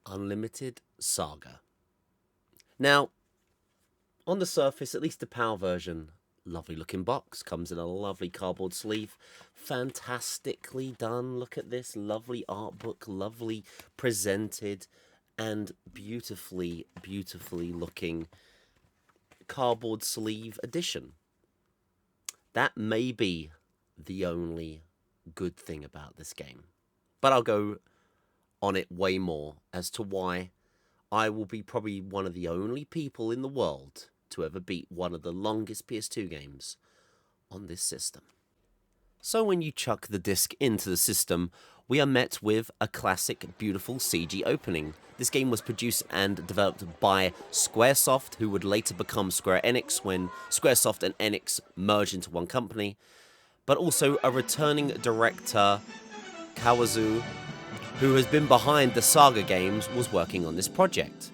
Unlimited Saga. Now, on the surface, at least the PAL version, lovely looking box, comes in a lovely cardboard sleeve, fantastically done. Look at this, lovely art book, lovely presented, and beautifully looking cardboard sleeve edition. That may be the only good thing about this game, but I'll go on it way more as to why I will be probably one of the only people in the world to ever beat one of the longest PS2 games on this system. So when you chuck the disc into the system, we are met with a classic, beautiful CG opening. This game was produced and developed by Squaresoft, who would later become Square Enix when Squaresoft and Enix merged into one company, but also a returning director, Kawazu, who has been behind the Saga games, was working on this project.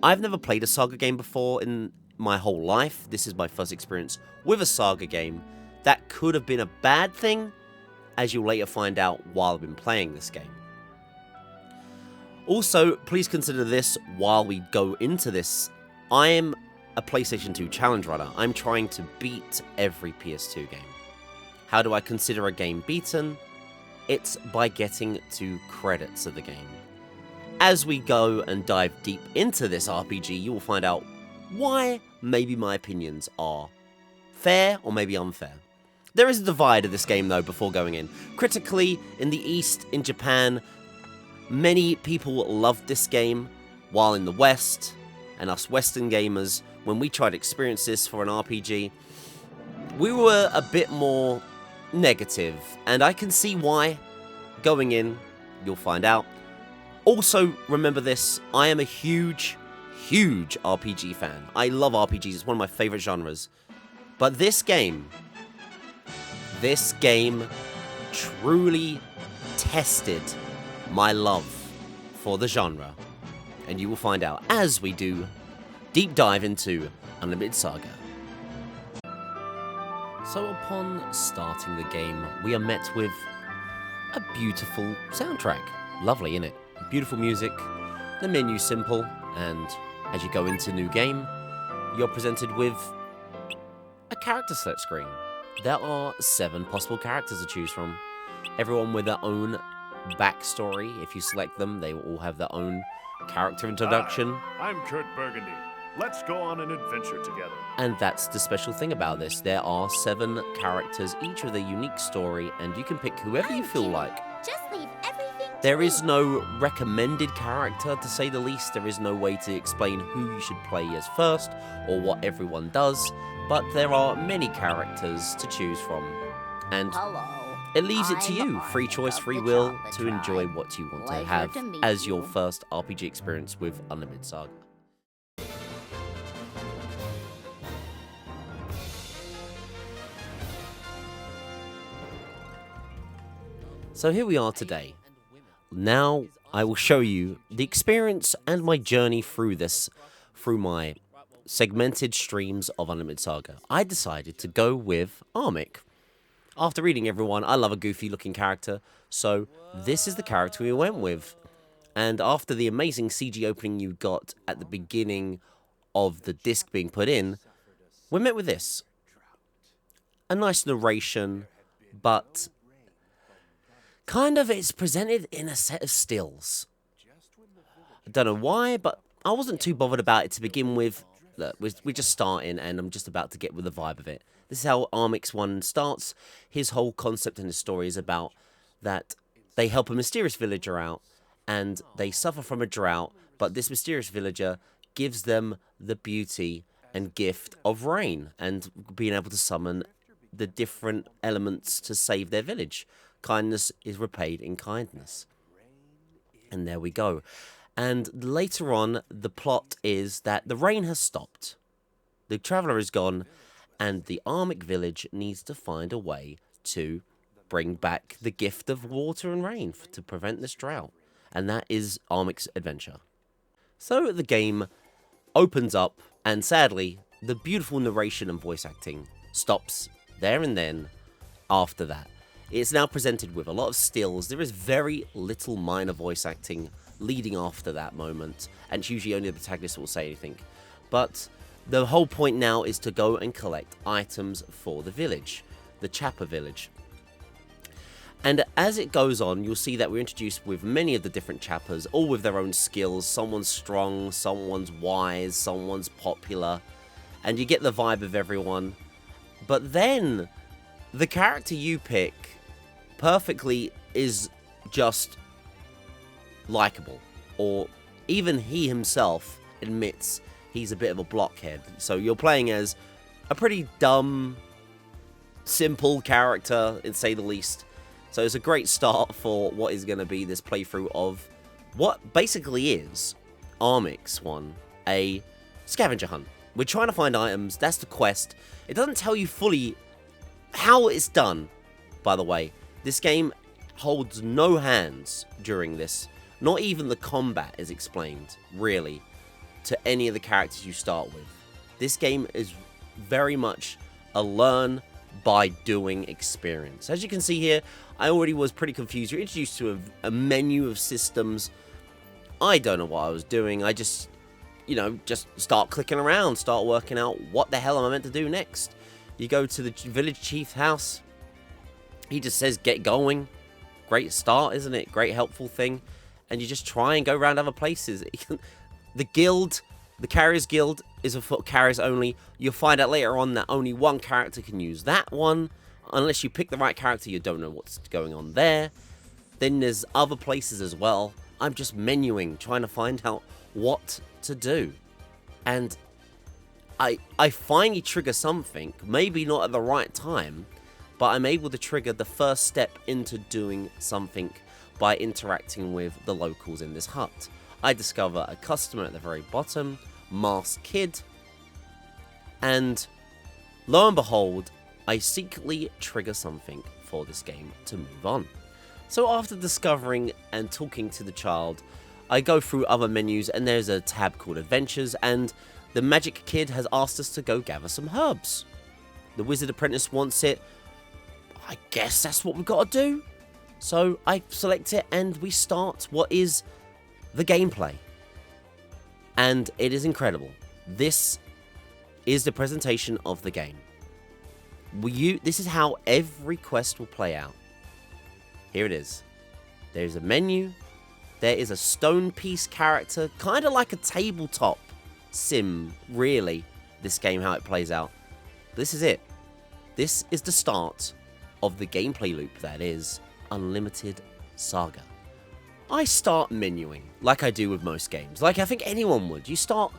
I've never played a Saga game before in my whole life. This is my first experience with a Saga game. That could have been a bad thing, as you'll later find out while I've been playing this game. Also, please consider this while we go into this. I am a PlayStation 2 challenge runner. I'm trying to beat every PS2 game. How do I consider a game beaten? It's by getting to credits of the game. As we go and dive deep into this RPG, you will find out why maybe my opinions are fair or maybe unfair. There is a divide of this game though before going in. Critically, in the East, in Japan, many people loved this game, while in the West, and us Western gamers, when we tried to experience this for an RPG, we were a bit more negative, and I can see why. Going in, you'll find out. Also, remember this, I am a huge RPG fan. I love RPGs, it's one of my favorite genres. But this game truly tested my love for the genre. And you will find out as we do deep dive into Unlimited Saga. So upon starting the game, we are met with a beautiful soundtrack. Lovely, innit? Beautiful music, the menu simple, and as you go into new game, you're presented with a character select screen. There are 7 possible characters to choose from, everyone with their own backstory. If you select them, they will all have their own character introduction. Hi, I'm Kurt Burgundy. Let's go on an adventure together. And that's the special thing about this. There are 7 characters, each with a unique story, and you can pick whoever you feel like. Just leave everything. There is no recommended character, to say the least. There is no way to explain who you should play as first, or what everyone does, but there are many characters to choose from. And it leaves it to you, free choice, free will, to enjoy what you want to have as your first RPG experience with Unlimited Saga. So here we are today. Now I will show you the experience and my journey through this, through my segmented streams of Unlimited Saga. I decided to go with Armic. After reading everyone, I love a goofy looking character, so this is the character we went with. And after the amazing CG opening you got at the beginning of the disc being put in, we're met with this. A nice narration, but kind of it's presented in a set of stills. I don't know why, but I wasn't too bothered about it to begin with. Look, we're just starting, and I'm just about to get with the vibe of it. This is how Armic's one starts. His whole concept and his story is about that they help a mysterious villager out, and they suffer from a drought, but this mysterious villager gives them the beauty and gift of rain, and being able to summon the different elements to save their village. Kindness is repaid in kindness. And there we go. And later on, the plot is that the rain has stopped. The traveller is gone, and the Armic village needs to find a way to bring back the gift of water and rain to prevent this drought. And that is Armic's adventure. So the game opens up, and sadly, the beautiful narration and voice acting stops there and then after that. It's now presented with a lot of stills. There is very little minor voice acting leading after that moment, and it's usually only the protagonist that will say anything. But the whole point now is to go and collect items for the village, the Chapper village. And as it goes on, you'll see that we're introduced with many of the different Chappers, all with their own skills. Someone's strong, someone's wise, someone's popular, and you get the vibe of everyone. But then, the character you pick perfectly is just likable, or even he himself admits he's a bit of a blockhead. So you're playing as a pretty dumb, simple character, to say the least. So it's a great start for what is going to be this playthrough of what basically is Armix 1, a scavenger hunt. We're trying to find items, that's the quest. It doesn't tell you fully how it's done, by the way. This game holds no hands during this. Not even the combat is explained, really, to any of the characters you start with. This game is very much a learn by doing experience. As you can see here, I already was pretty confused. You're introduced to a menu of systems. I don't know what I was doing. I just, just start clicking around, start working out what the hell am I meant to do next. You go to the village chief's house. He just says, get going. Great start, isn't it? Great helpful thing. And you just try and go around other places. The guild, the Carriers Guild, is for carriers only. You'll find out later on that only one character can use that one. Unless you pick the right character, you don't know what's going on there. Then there's other places as well. I'm just menuing, trying to find out what to do. And I finally trigger something, maybe not at the right time, but I'm able to trigger the first step into doing something by interacting with the locals in this hut. I discover a customer at the very bottom, Masked Kid, and lo and behold, I secretly trigger something for this game to move on. So after discovering and talking to the child, I go through other menus and there's a tab called Adventures, and the Magic Kid has asked us to go gather some herbs. The Wizard Apprentice wants it. I guess that's what we've got to do. So I select it and we start what is the gameplay. And it is incredible. This is the presentation of the game. This is how every quest will play out. Here it is. There's a menu. There is a stone piece character, kind of like a tabletop sim, really, this game, how it plays out. This is it. This is the start of the gameplay loop that is Unlimited Saga. I start menuing, like I do with most games, like I think anyone would. You start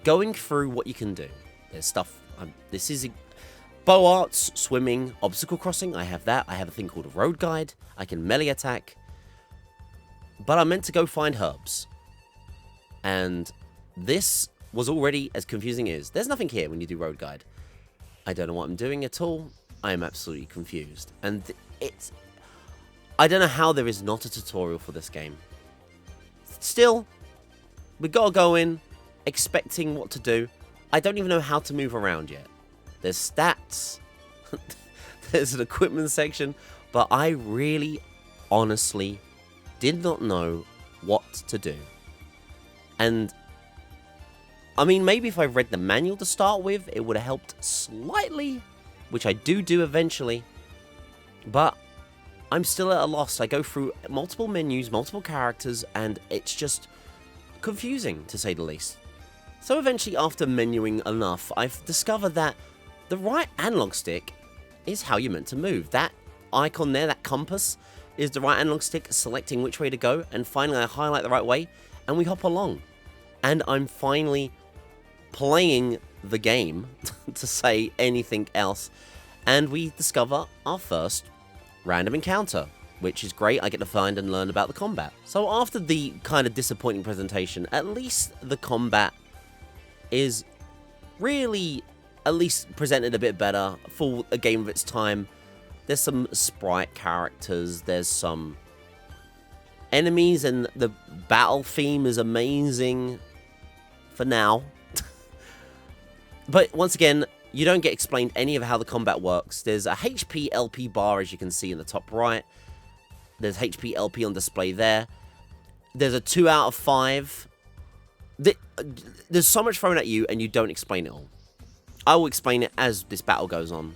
going through what you can do. There's stuff, this is bow arts, swimming, obstacle crossing, I have that. I have a thing called a road guide. I can melee attack. But I'm meant to go find herbs. And this was already as confusing as, there's nothing here when you do road guide. I don't know what I'm doing at all. I am absolutely confused. And I don't know how there is not a tutorial for this game. Still, we gotta go in expecting what to do. I don't even know how to move around yet. There's stats. There's an equipment section. But I really, honestly, did not know what to do. And I mean, maybe if I read the manual to start with, it would have helped slightly, which I do eventually. But I'm still at a loss. I go through multiple menus, multiple characters, and it's just confusing, to say the least. So eventually, after menuing enough, I've discovered that the right analog stick is how you're meant to move. That icon there, that compass, is the right analog stick selecting which way to go, and finally I highlight the right way, and we hop along. And I'm finally playing the game, to say anything else, and we discover our first random encounter, which is great. I get to find and learn about the combat. So after the kind of disappointing presentation, at least the combat is really at least presented a bit better for a game of its time. There's some sprite characters, there's some enemies, and the battle theme is amazing for now. But once again, you don't get explained any of how the combat works. There's a HP LP bar, as you can see in the top right. There's HP LP on display there. There's a 2 out of 5. There's so much thrown at you, and you don't explain it all. I will explain it as this battle goes on,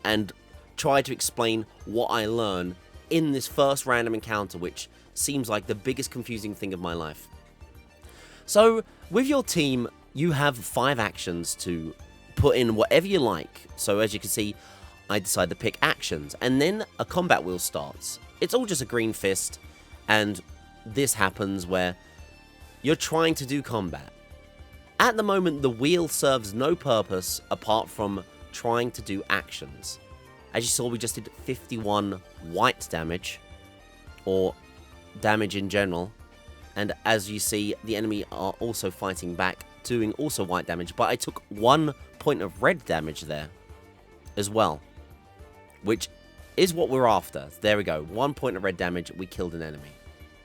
and try to explain what I learn in this first random encounter, which seems like the biggest confusing thing of my life. So, with your team, you have 5 actions to put in whatever you like. So, as you can see, I decide to pick actions, and then a combat wheel starts. It's all just a green fist, and this happens where you're trying to do combat. At the moment, the wheel serves no purpose apart from trying to do actions. As you saw, we just did 51 white damage, or damage in general. And as you see, the enemy are also fighting back, doing also white damage. But I took 1 point of red damage there as well, which is what we're after. There we go. 1 point of red damage. We killed an enemy.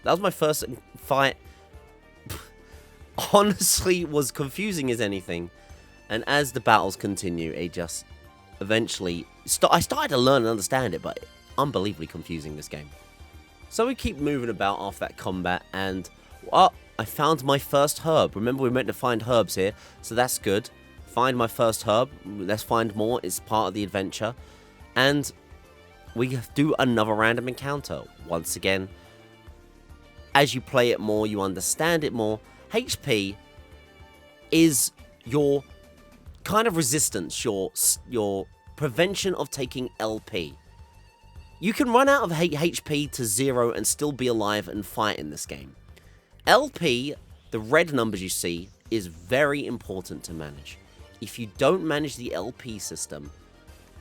That was my first fight. Honestly, was confusing as anything. And as the battles continue, it just eventually... I started to learn and understand it, but unbelievably confusing, this game. So we keep moving about after that combat, and... oh, I found my first herb. Remember, we meant to find herbs here, so that's good. Find my first herb. Let's find more. It's part of the adventure. And we do another random encounter. Once again, as you play it more, you understand it more. HP is your kind of resistance, your prevention of taking LP. You can run out of HP to 0 and still be alive and fight in this game. LP, the red numbers you see, is very important to manage. If you don't manage the LP system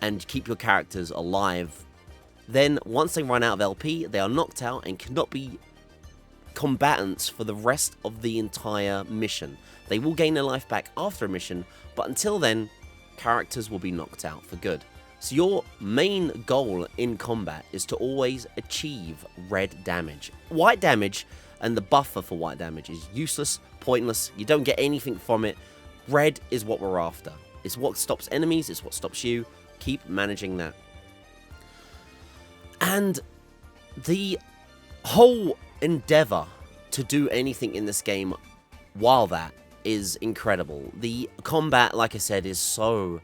and keep your characters alive, then once they run out of LP, they are knocked out and cannot be combatants for the rest of the entire mission. They will gain their life back after a mission, but until then, characters will be knocked out for good. So your main goal in combat is to always achieve red damage. White damage and the buffer for white damage is useless, pointless, you don't get anything from it. Red is what we're after. It's what stops enemies, it's what stops you. Keep managing that. And the whole endeavor to do anything in this game while that is incredible. The combat, like I said, is so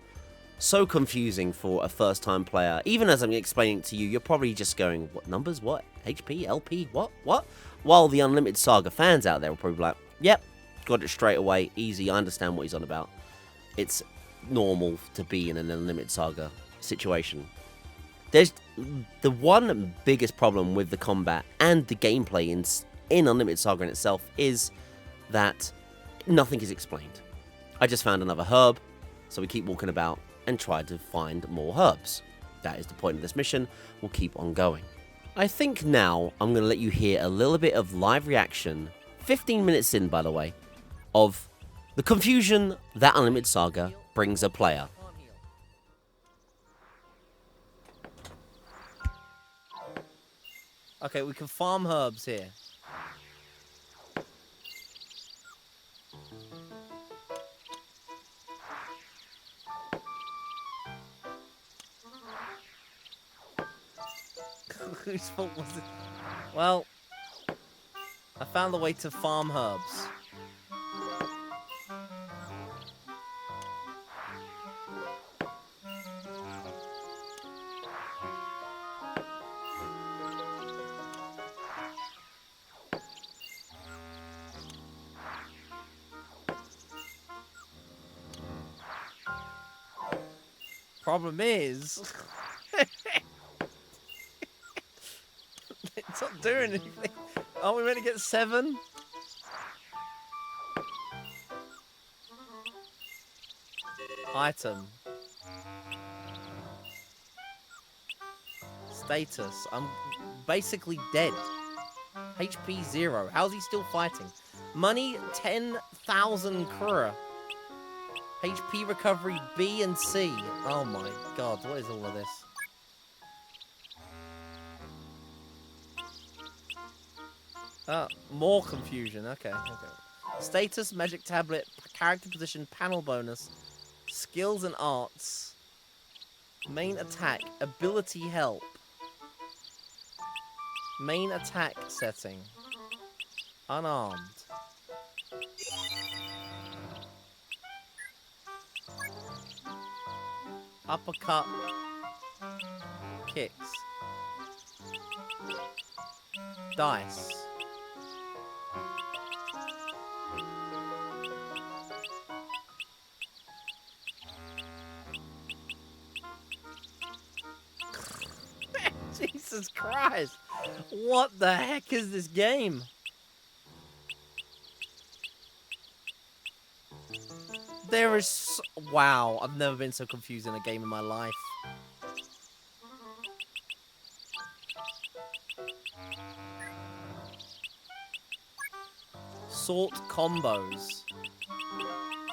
confusing for a first-time player. Even as I'm explaining it to you, you're probably just going, what numbers? What? HP? LP? What? While the Unlimited Saga fans out there will probably be like, yep, got it straight away, easy, I understand what he's on about. It's normal to be in an Unlimited Saga situation. There's the one biggest problem with the combat and the gameplay in Unlimited Saga in itself is that nothing is explained. I just found another herb, so we keep walking about and try to find more herbs. That is the point of this mission. We'll keep on going. I think now I'm going to let you hear a little bit of live reaction, 15 minutes in by the way, of the confusion that Unlimited Saga brings a player. Okay, we can farm herbs here. Whose fault was it? Well, I found the way to farm herbs. Problem is, it's not doing anything. Aren't we meant to get 7? Item. Status. I'm basically dead. HP 0. How's he still fighting? Money 10,000 Kura. HP recovery B and C. Oh my god, what is all of this? Oh, more confusion. Okay. Status, magic tablet, character position, panel bonus, Skills and arts. Main attack. Ability help. Main attack setting. Unarmed. Uppercut. Kicks. Dice. Jesus Christ! What the heck is this game? There is... Wow, I've never been so confused in a game in my life. Sort combos.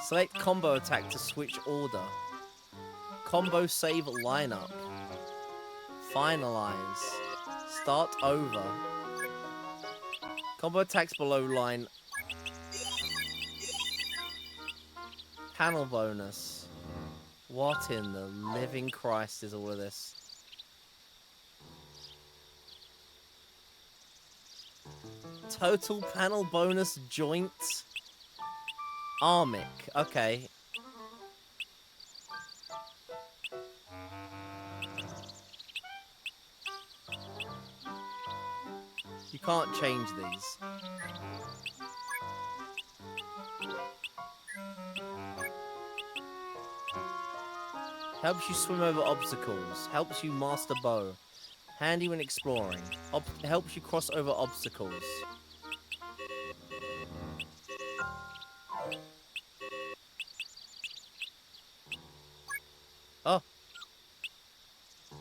Select combo attack to switch order. Combo save lineup. Finalize. Start over. Combo attacks below line. Panel bonus. What in the living Christ is all of this? Total panel bonus joint. Armic. Okay. You can't change these. Helps you swim over obstacles. Helps you master bow. Handy when exploring. Helps you cross over obstacles. Oh.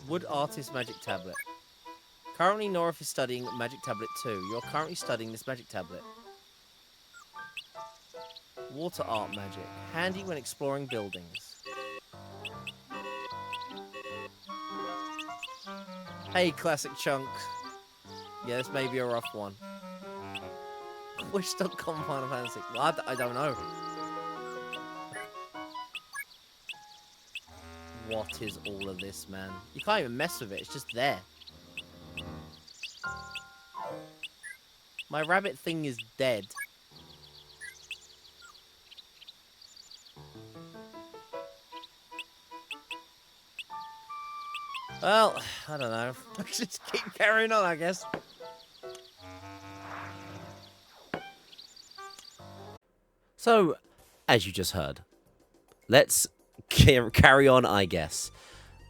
Wood Artist Magic Tablet. Currently, Norif is studying Magic Tablet 2. You're currently studying this Magic Tablet. Water Art Magic. Handy when exploring buildings. Hey, Classic Chunks. Yeah, this may be a rough one. Wish.com Final Fantasy. Well, I don't know. What is all of this, man? You can't even mess with it. It's just there. My rabbit thing is dead. Well, I don't know. Just keep carrying on, I guess. So, as you just heard, let's carry on, I guess.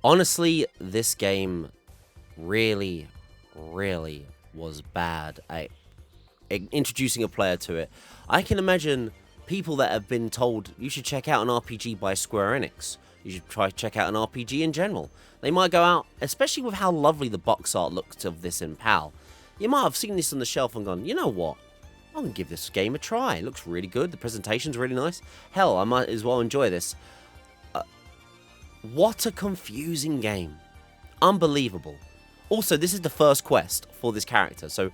Honestly, this game really was bad at introducing a player to it. I can imagine people that have been told you should check out an RPG by Square Enix. You should check out an RPG in general. They might go out, especially with how lovely the box art looks of this in PAL. You might have seen this on the shelf and gone, you know what? I'm going to give this game a try. It looks really good. The presentation's really nice. Hell, I might as well enjoy this. What a confusing game. Unbelievable. Also, this is the first quest for this character. So,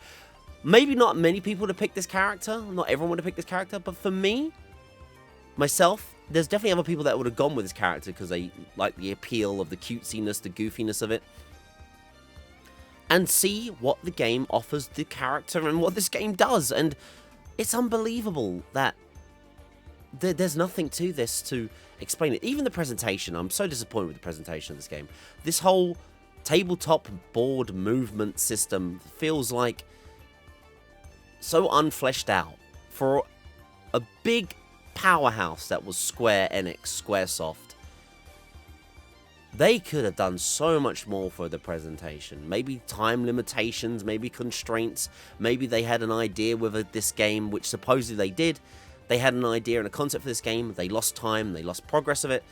maybe not many people would have picked this character. Not everyone would have picked this character. But for me, myself, there's definitely other people that would have gone with this character because they like the appeal of the cutesiness, the goofiness of it. And see what the game offers the character and what this game does. And it's unbelievable that there's nothing to this to explain it. Even the presentation, I'm so disappointed with the presentation of this game. This whole tabletop board movement system feels like so unfleshed out for a big powerhouse that was Square Enix, Squaresoft. They could have done so much more for the presentation. Maybe time limitations, maybe constraints. Maybe they had an idea with this game, which supposedly they did. They had an idea and a concept for this game. They lost time, they lost progress of it.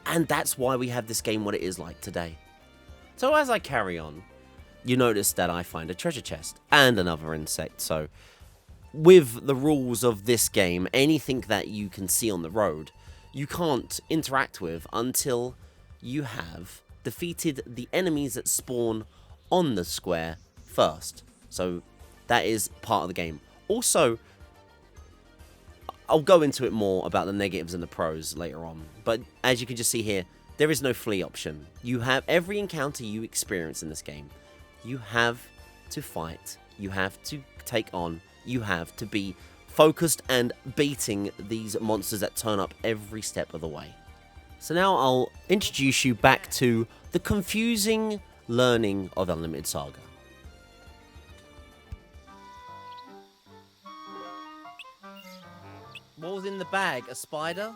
And that's why we have this game what it is like today. So as I carry on, you notice that I find a treasure chest and another insect. So with the rules of this game, anything that you can see on the road, you can't interact with until you have defeated the enemies that spawn on the square first. So that is part of the game. Also, I'll go into it more about the negatives and the pros later on. But as you can just see here, there is no flee option. You have every encounter you experience in this game. You have to fight. You have to take on. You have to be focused and beating these monsters that turn up every step of the way. So now I'll introduce you back to the confusing learning of Unlimited Saga. What was in the bag? A spider?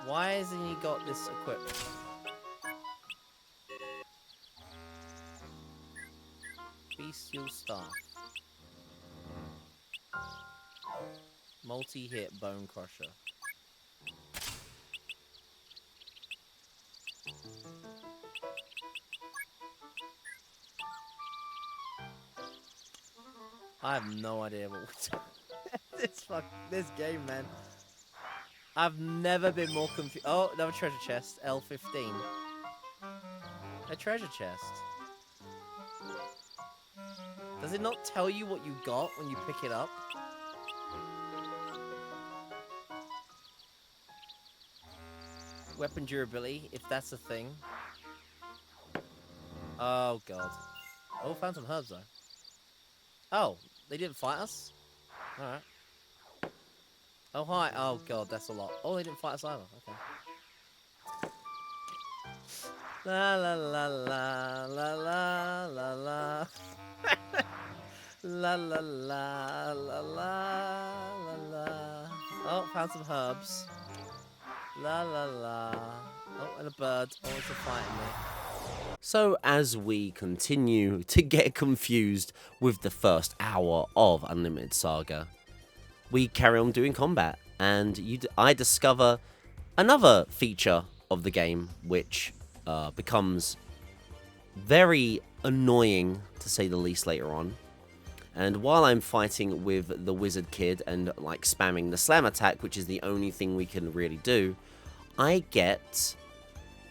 Why hasn't he got this equipped? Bestial staff. Multi-hit bone crusher. I have no idea what we're doing. This game, man. I've never been more confused. Oh, another treasure chest. L15. A treasure chest. Does it not tell you what you got when you pick it up? Weapon durability, if that's a thing. Oh, God. Oh, found some herbs, though. Oh, they didn't fight us? Alright. Oh, hi. Oh, God, that's a lot. Oh, they didn't fight us either. Okay. La la la la la la la la. La la la la la la la. Oh, found some herbs. La la la. Oh, and a bird. Oh, it's a fighting me. So as we continue to get confused with the first hour of Unlimited Saga, we carry on doing combat, and I discover another feature of the game which becomes very annoying, to say the least, later on. And while I'm fighting with the wizard kid and like spamming the slam attack, which is the only thing we can really do, I get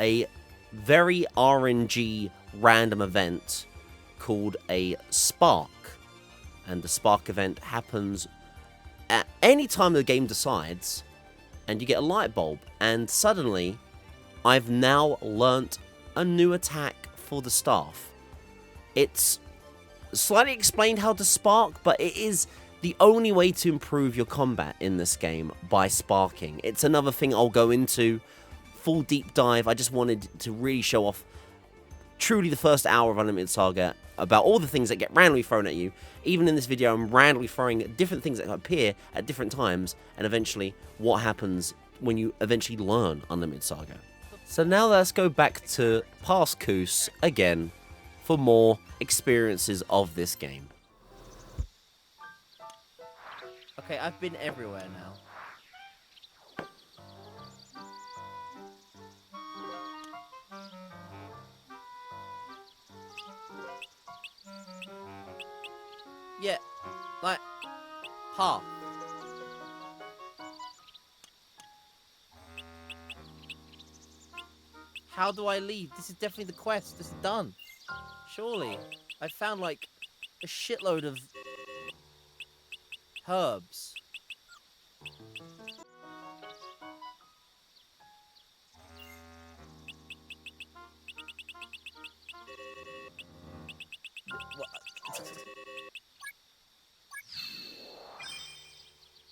a very RNG random event called a spark. And the spark event happens at any time the game decides, and you get a light bulb. And suddenly, I've now learnt a new attack for the staff. It's slightly explained how to spark, but it is the only way to improve your combat in this game, by sparking. It's another thing I'll go into, full deep dive. I just wanted to really show off truly the first hour of Unlimited Saga, about all the things that get randomly thrown at you. Even in this video, I'm randomly throwing different things that appear at different times, and eventually what happens when you eventually learn Unlimited Saga. So now let's go back to past Koos again for more experiences of this game. Okay, I've been everywhere now. Yeah, like, path. How do I leave? This is definitely the quest. This is done. Surely. I found, like, a shitload of herbs.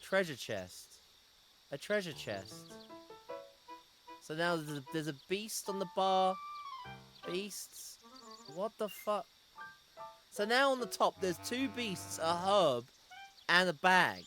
Treasure chest. A treasure chest. So now there's a beast on the bar. Beasts. What the fuck? So now on the top there's two beasts, a herb, and a bag.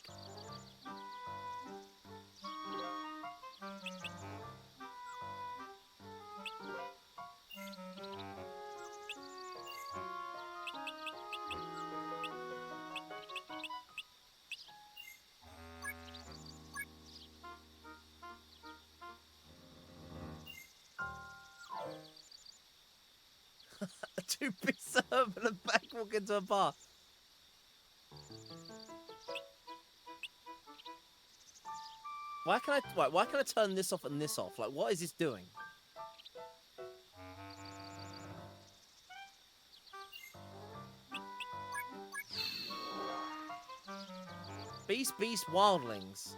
A two-piece herb and a bag walk into a bar. Why can I turn this off and this off? Like, what is this doing? Beast, wildlings.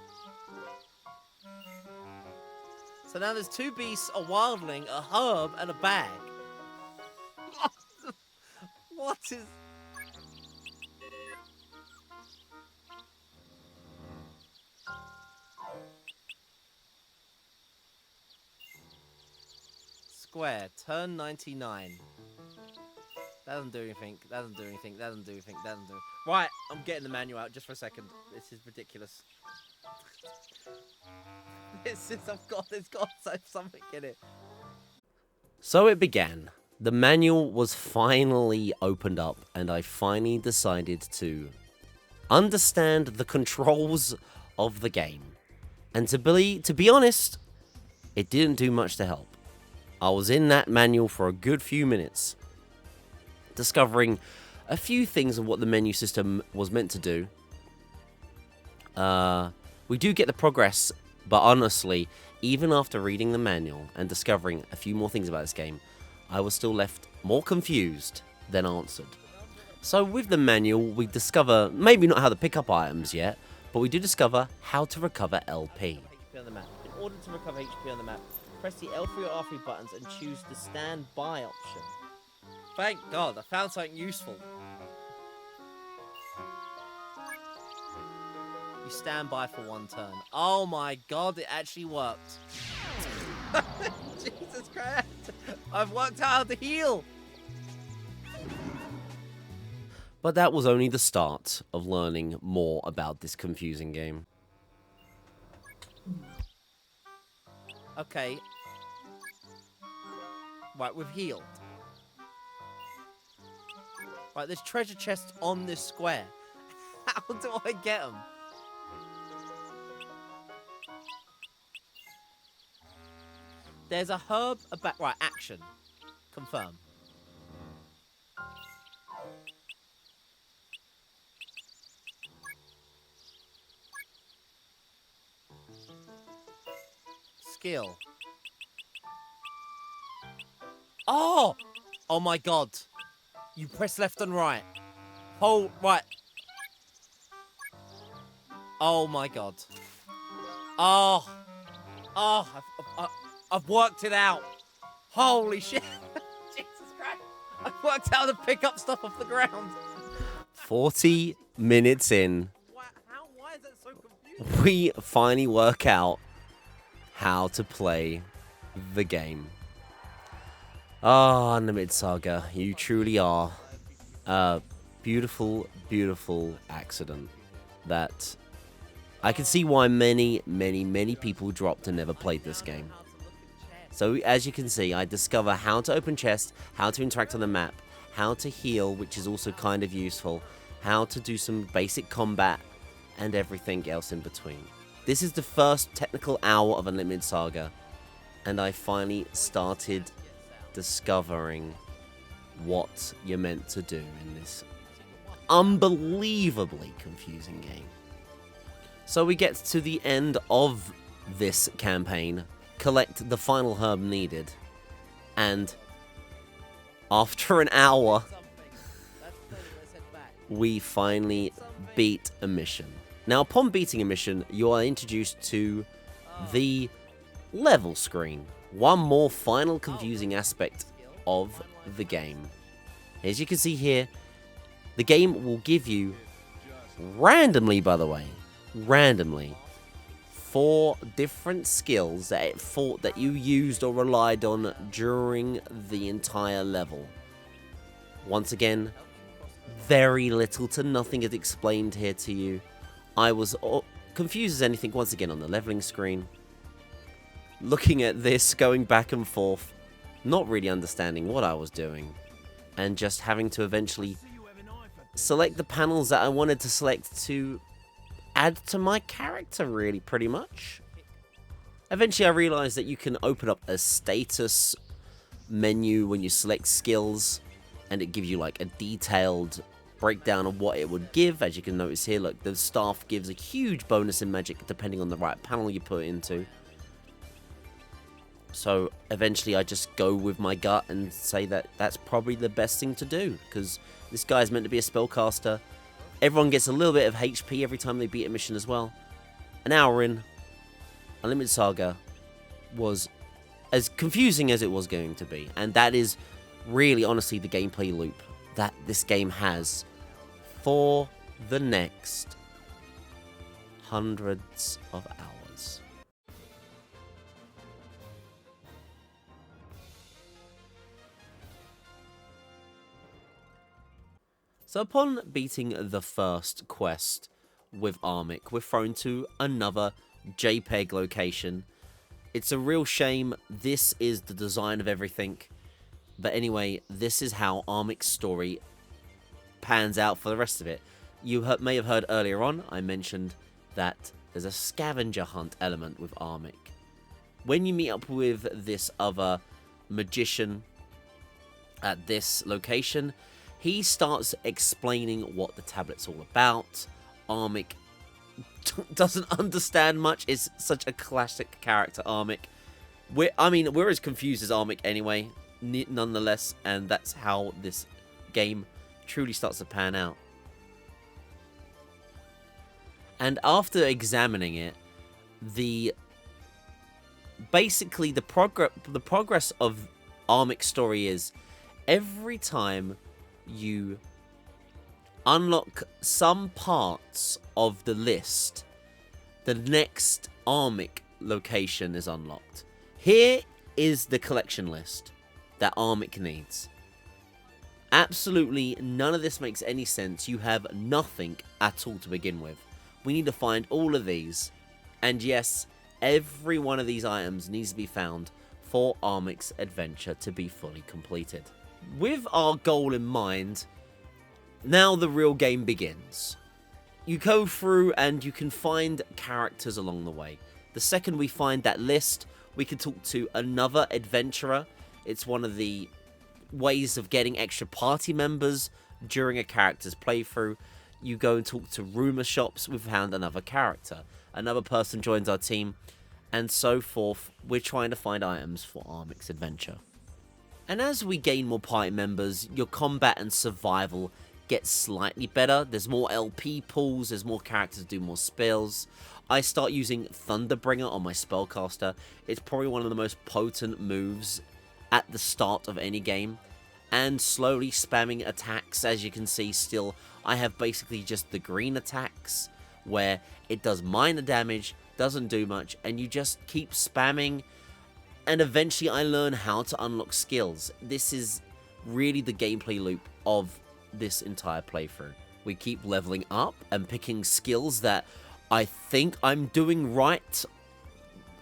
So now there's 2 beasts, a wildling, a herb, and a bag. What is... Square, turn 99. That doesn't do anything, that doesn't do anything, that doesn't do anything, that doesn't do... Right, I'm getting the manual out just for a second. This is ridiculous. There's got something in it. So it began. The manual was finally opened up, and I finally decided to understand the controls of the game. And to be honest, it didn't do much to help. I was in that manual for a good few minutes, discovering a few things of what the menu system was meant to do. We do get the progress, but honestly, even after reading the manual and discovering a few more things about this game, I was still left more confused than answered. So with the manual, we discover, maybe not how to pick up items yet, but we do discover how to recover LP. HP on the map. In order to recover HP on the map, press the L3 or R3 buttons and choose the standby option. Thank God, I found something useful. You stand by for 1 turn. Oh my God, it actually worked. Jesus Christ. I've worked out how to heal. But that was only the start of learning more about this confusing game. Okay. Right, we've healed. Right, there's treasure chests on this square. How do I get them? There's a herb about... Right, action. Confirm. Skill. Oh! Oh my God. You press left and right. Hold... Right. Oh my God. Oh. Oh, I've worked it out. Holy shit. Jesus Christ. I've worked out how to pick up stuff off the ground. 40 minutes in, Why is that so confusing? we finally work out how to play the game. Ah, Unlimited Saga, you truly are a beautiful, beautiful accident that I can see why many, many, many people dropped and never played this game. So as you can see, I discover how to open chests, how to interact on the map, how to heal, which is also kind of useful, how to do some basic combat, and everything else in between. This is the first technical hour of Unlimited Saga, and I finally started discovering what you're meant to do in this unbelievably confusing game. So we get to the end of this campaign, collect the final herb needed, and after an hour, we finally beat a mission. Now, upon beating a mission, you are introduced to the level screen. One more final confusing aspect of the game. As you can see here, the game will give you, randomly by the way, randomly, 4 different skills that it thought that you used or relied on during the entire level. Once again, very little to nothing is explained here to you. I was confused as anything once again on the leveling screen. Looking at this, going back and forth, not really understanding what I was doing, and just having to eventually select the panels that I wanted to select to add to my character, really, pretty much. Eventually I realized that you can open up a status menu when you select skills, and it gives you like a detailed breakdown of what it would give. As you can notice here, look, the staff gives a huge bonus in magic depending on the right panel you put it into. So eventually I just go with my gut and say that that's probably the best thing to do, because this guy is meant to be a spellcaster. Everyone gets a little bit of HP every time they beat a mission as well. An hour in, Unlimited Saga was as confusing as it was going to be. And that is really, honestly, the gameplay loop that this game has for the next hundreds of hours. So upon beating the first quest with Armic, we're thrown to another JPEG location. It's a real shame. This is the design of everything. But anyway, this is how Armic's story pans out for the rest of it. You may have heard earlier on, I mentioned that there's a scavenger hunt element with Armic. When you meet up with this other magician at this location, he starts explaining what the tablet's all about. Armic doesn't understand much. It's such a classic character, Armic. We're as confused as Armic anyway, nonetheless, and that's how this game truly starts to pan out. And after examining it, basically the progress of Armic's story is every time you unlock some parts of the list, the next Armic location is unlocked. Here is the collection list that Armic needs. Absolutely none of this makes any sense. You have nothing at all to begin with. We need to find all of these. And yes, every one of these items needs to be found for Armic's adventure to be fully completed. With our goal in mind, now the real game begins. You go through and you can find characters along the way. The second we find that list, we can talk to another adventurer. It's one of the ways of getting extra party members during a character's playthrough. You go and talk to rumor shops. We've found another character. Another person joins our team, and so forth. We're trying to find items for Armic's adventure. And as we gain more party members, your combat and survival gets slightly better. There's more LP pools, there's more characters to do more spells. I start using Thunderbringer on my spellcaster. It's probably one of the most potent moves at the start of any game. And slowly spamming attacks. As you can see, still I have basically just the green attacks where it does minor damage, doesn't do much, and you just keep spamming, and eventually I learn how to unlock skills. This is really the gameplay loop of this entire playthrough. We keep leveling up and picking skills that I think I'm doing right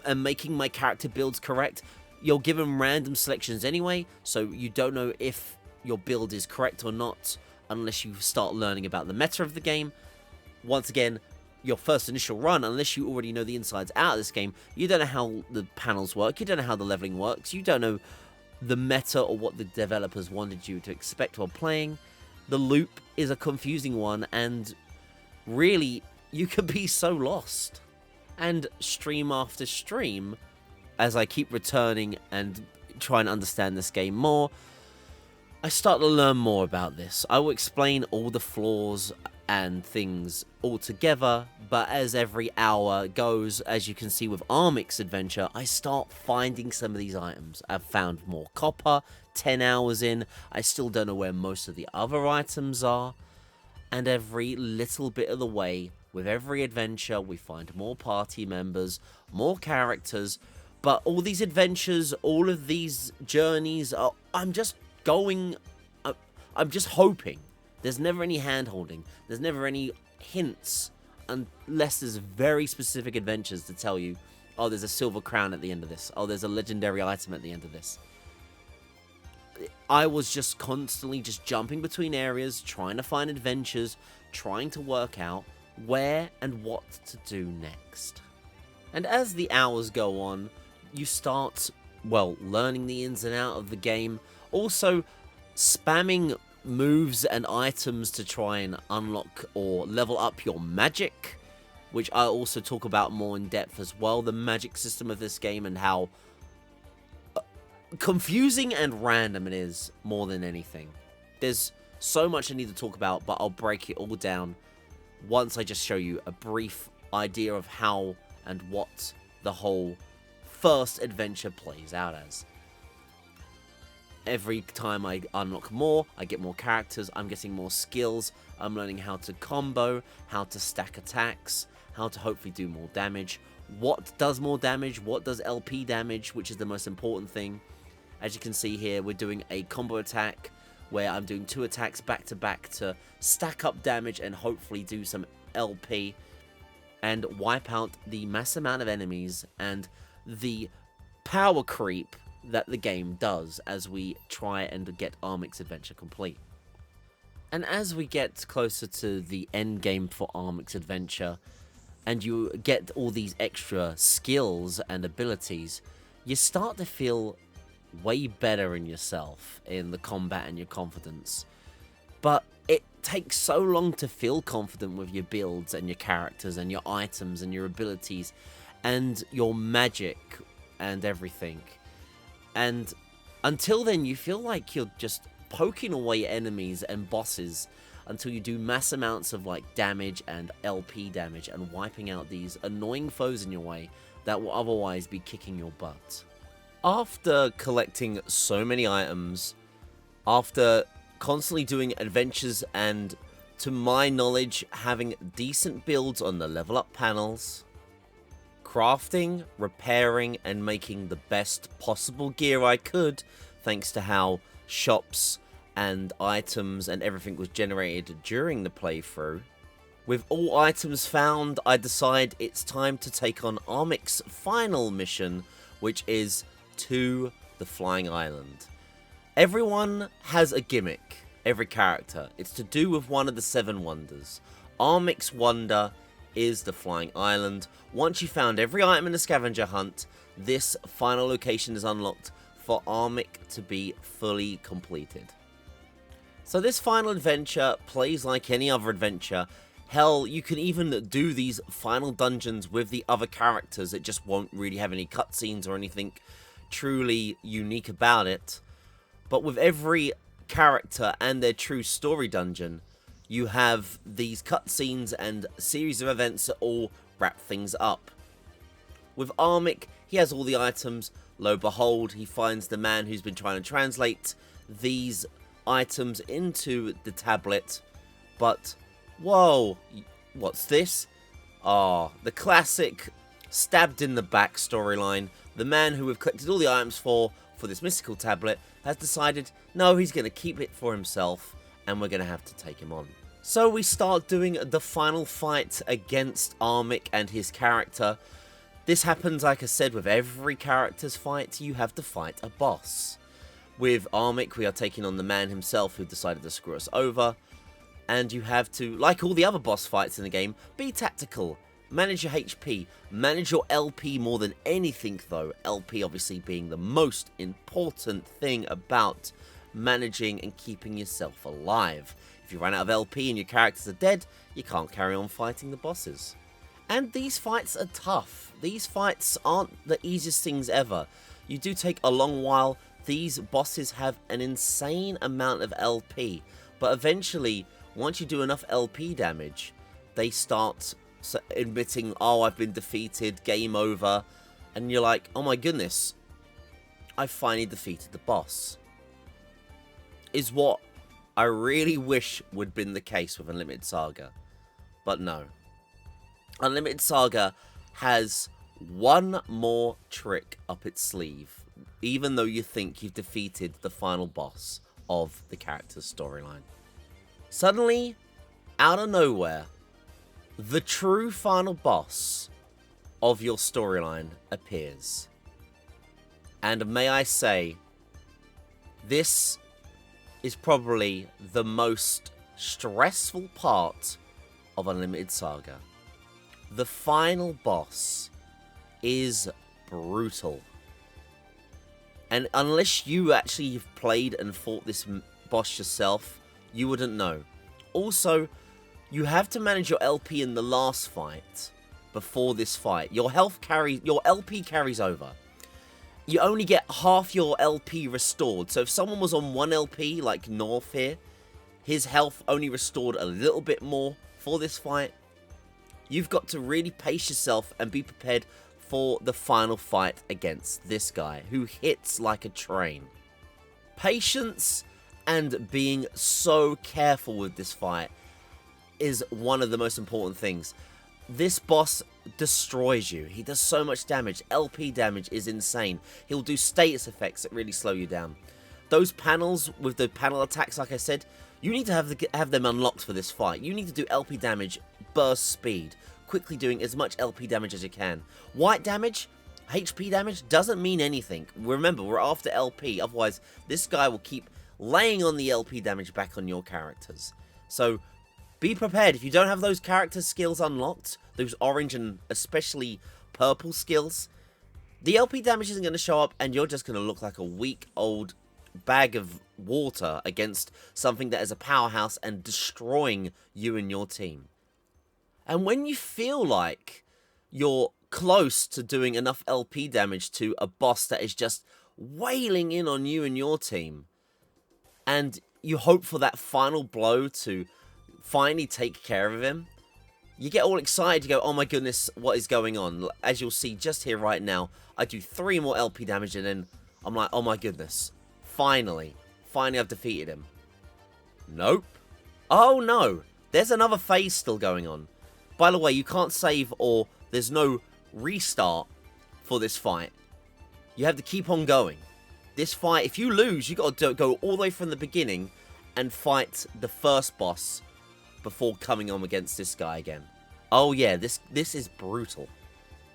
and making my character builds correct. You're given random selections anyway, so you don't know if your build is correct or not unless you start learning about the meta of the game. Once again, your first initial run, unless you already know the insides out of this game, you don't know how the panels work, you don't know how the leveling works, you don't know the meta or what the developers wanted you to expect while playing. The loop is a confusing one, and really, you can be so lost. And stream after stream, as I keep returning and trying to understand this game more, I start to learn more about this. I will explain all the flaws and things all together, but as every hour goes, as you can see with Armic's adventure, I start finding some of these items. I've found more copper, 10 hours in, I still don't know where most of the other items are, and every little bit of the way, with every adventure, we find more party members, more characters, but all these adventures, all of these journeys, I'm just hoping. There's never any hand-holding. There's never any hints unless there's very specific adventures to tell you, oh, there's a silver crown at the end of this. Oh, there's a legendary item at the end of this. I was just constantly just jumping between areas, trying to find adventures, trying to work out where and what to do next. And as the hours go on, you start, well, learning the ins and outs of the game. Also, spamming moves and items to try and unlock or level up your magic, which I also talk about more in depth as well, the magic system of this game and how confusing and random it is more than anything. There's So much I need to talk about, but I'll break it all down once I just show you a brief idea of how and what the whole first adventure plays out as. Every time I unlock more, I get more characters, I'm getting more skills, I'm learning how to combo, how to stack attacks, how to hopefully do more damage, what does more damage, what does LP damage, which is the most important thing. As you can see here, we're doing a combo attack where I'm doing 2 attacks back to back to stack up damage and hopefully do some LP and wipe out the mass amount of enemies and the power creep that the game does as we try and get Armic's adventure complete. And as we get closer to the end game for Armic's adventure, and you get all these extra skills and abilities, you start to feel way better in yourself, in the combat and your confidence. But it takes so long to feel confident with your builds and your characters and your items and your abilities and your magic and everything. And until then, you feel like you're just poking away enemies and bosses until you do mass amounts of like damage and LP damage and wiping out these annoying foes in your way that will otherwise be kicking your butt. After collecting so many items, after constantly doing adventures and, to my knowledge, having decent builds on the level up panels, crafting, repairing, and making the best possible gear I could, thanks to how shops and items and everything was generated during the playthrough. With all items found, I decide it's time to take on Armic's final mission, which is to the Flying Island. Everyone has a gimmick, every character. It's to do with one of the 7 wonders. Armic's wonder is the Flying Island. Once you found every item in the scavenger hunt, this final location is unlocked for Armic to be fully completed. So this final adventure plays like any other adventure. Hell, you can even do these final dungeons with the other characters. It just won't really have any cutscenes or anything truly unique about it. But with every character and their true story dungeon, you have these cutscenes and series of events that all wrap things up. With Armic, he has all the items. Lo behold, he finds the man who's been trying to translate these items into the tablet. But, whoa, what's this? Ah, the classic stabbed in the back storyline. The man who we've collected all the items for this mystical tablet has decided, no, he's going to keep it for himself, and we're going to have to take him on. So we start doing the final fight against Armic and his character. This happens, like I said, with every character's fight, you have to fight a boss. With Armic, we are taking on the man himself who decided to screw us over. And you have to, like all the other boss fights in the game, be tactical. Manage your HP, manage your LP more than anything though. LP obviously being the most important thing about managing and keeping yourself alive. If you run out of LP and your characters are dead, you can't carry on fighting the bosses. And these fights are tough. These fights aren't the easiest things ever. You do take a long while. These bosses have an insane amount of LP. But eventually, once you do enough LP damage, they start admitting, oh, I've been defeated, game over. And you're like, oh my goodness, I finally defeated the boss. Is what I really wish would have been the case with Unlimited Saga. But no. Unlimited Saga has one more trick up its sleeve, even though you think you've defeated the final boss of the character's storyline. Suddenly, out of nowhere, the true final boss of your storyline appears. And may I say, this is probably the most stressful part of Unlimited Saga. The final boss is brutal. And unless you actually have played and fought this boss yourself, you wouldn't know. Also, you have to manage your LP in the last fight before this fight. Your LP carries over. You only get half your LP restored. So if someone was on 1 LP, like North here, His health only restored a little bit more for this fight. You've got to really pace yourself and be prepared for the final fight against this guy, who hits like a train. Patience and being so careful with this fight is one of the most important things. This boss destroys you. He does so much damage. LP damage is insane. He'll do status effects that really slow you down. Those panels with the panel attacks, like I said, you need to have them unlocked for this fight. You need to do LP damage, burst speed, quickly doing as much LP damage as you can. White damage, HP damage, doesn't mean anything. Remember, we're after LP, otherwise this guy will keep laying on the LP damage back on your characters. So be prepared. If you don't have those character skills unlocked, those orange and especially purple skills, the LP damage isn't going to show up and you're just going to look like a weak old bag of water against something that is a powerhouse and destroying you and your team. And when you feel like you're close to doing enough LP damage to a boss that is just wailing in on you and your team, and you hope for that final blow to finally take care of him, you get all excited. You go, oh my goodness, what is going on? As you'll see just here right now, I do 3 more LP damage and then I'm like, oh my goodness, finally I've defeated him. Nope. Oh no, there's another phase still going on. By the way, you can't save or there's no restart for this fight. You have to keep on going. This fight, if you lose, you got to go all the way from the beginning and fight the first boss before coming on against this guy again. Oh yeah, this is brutal.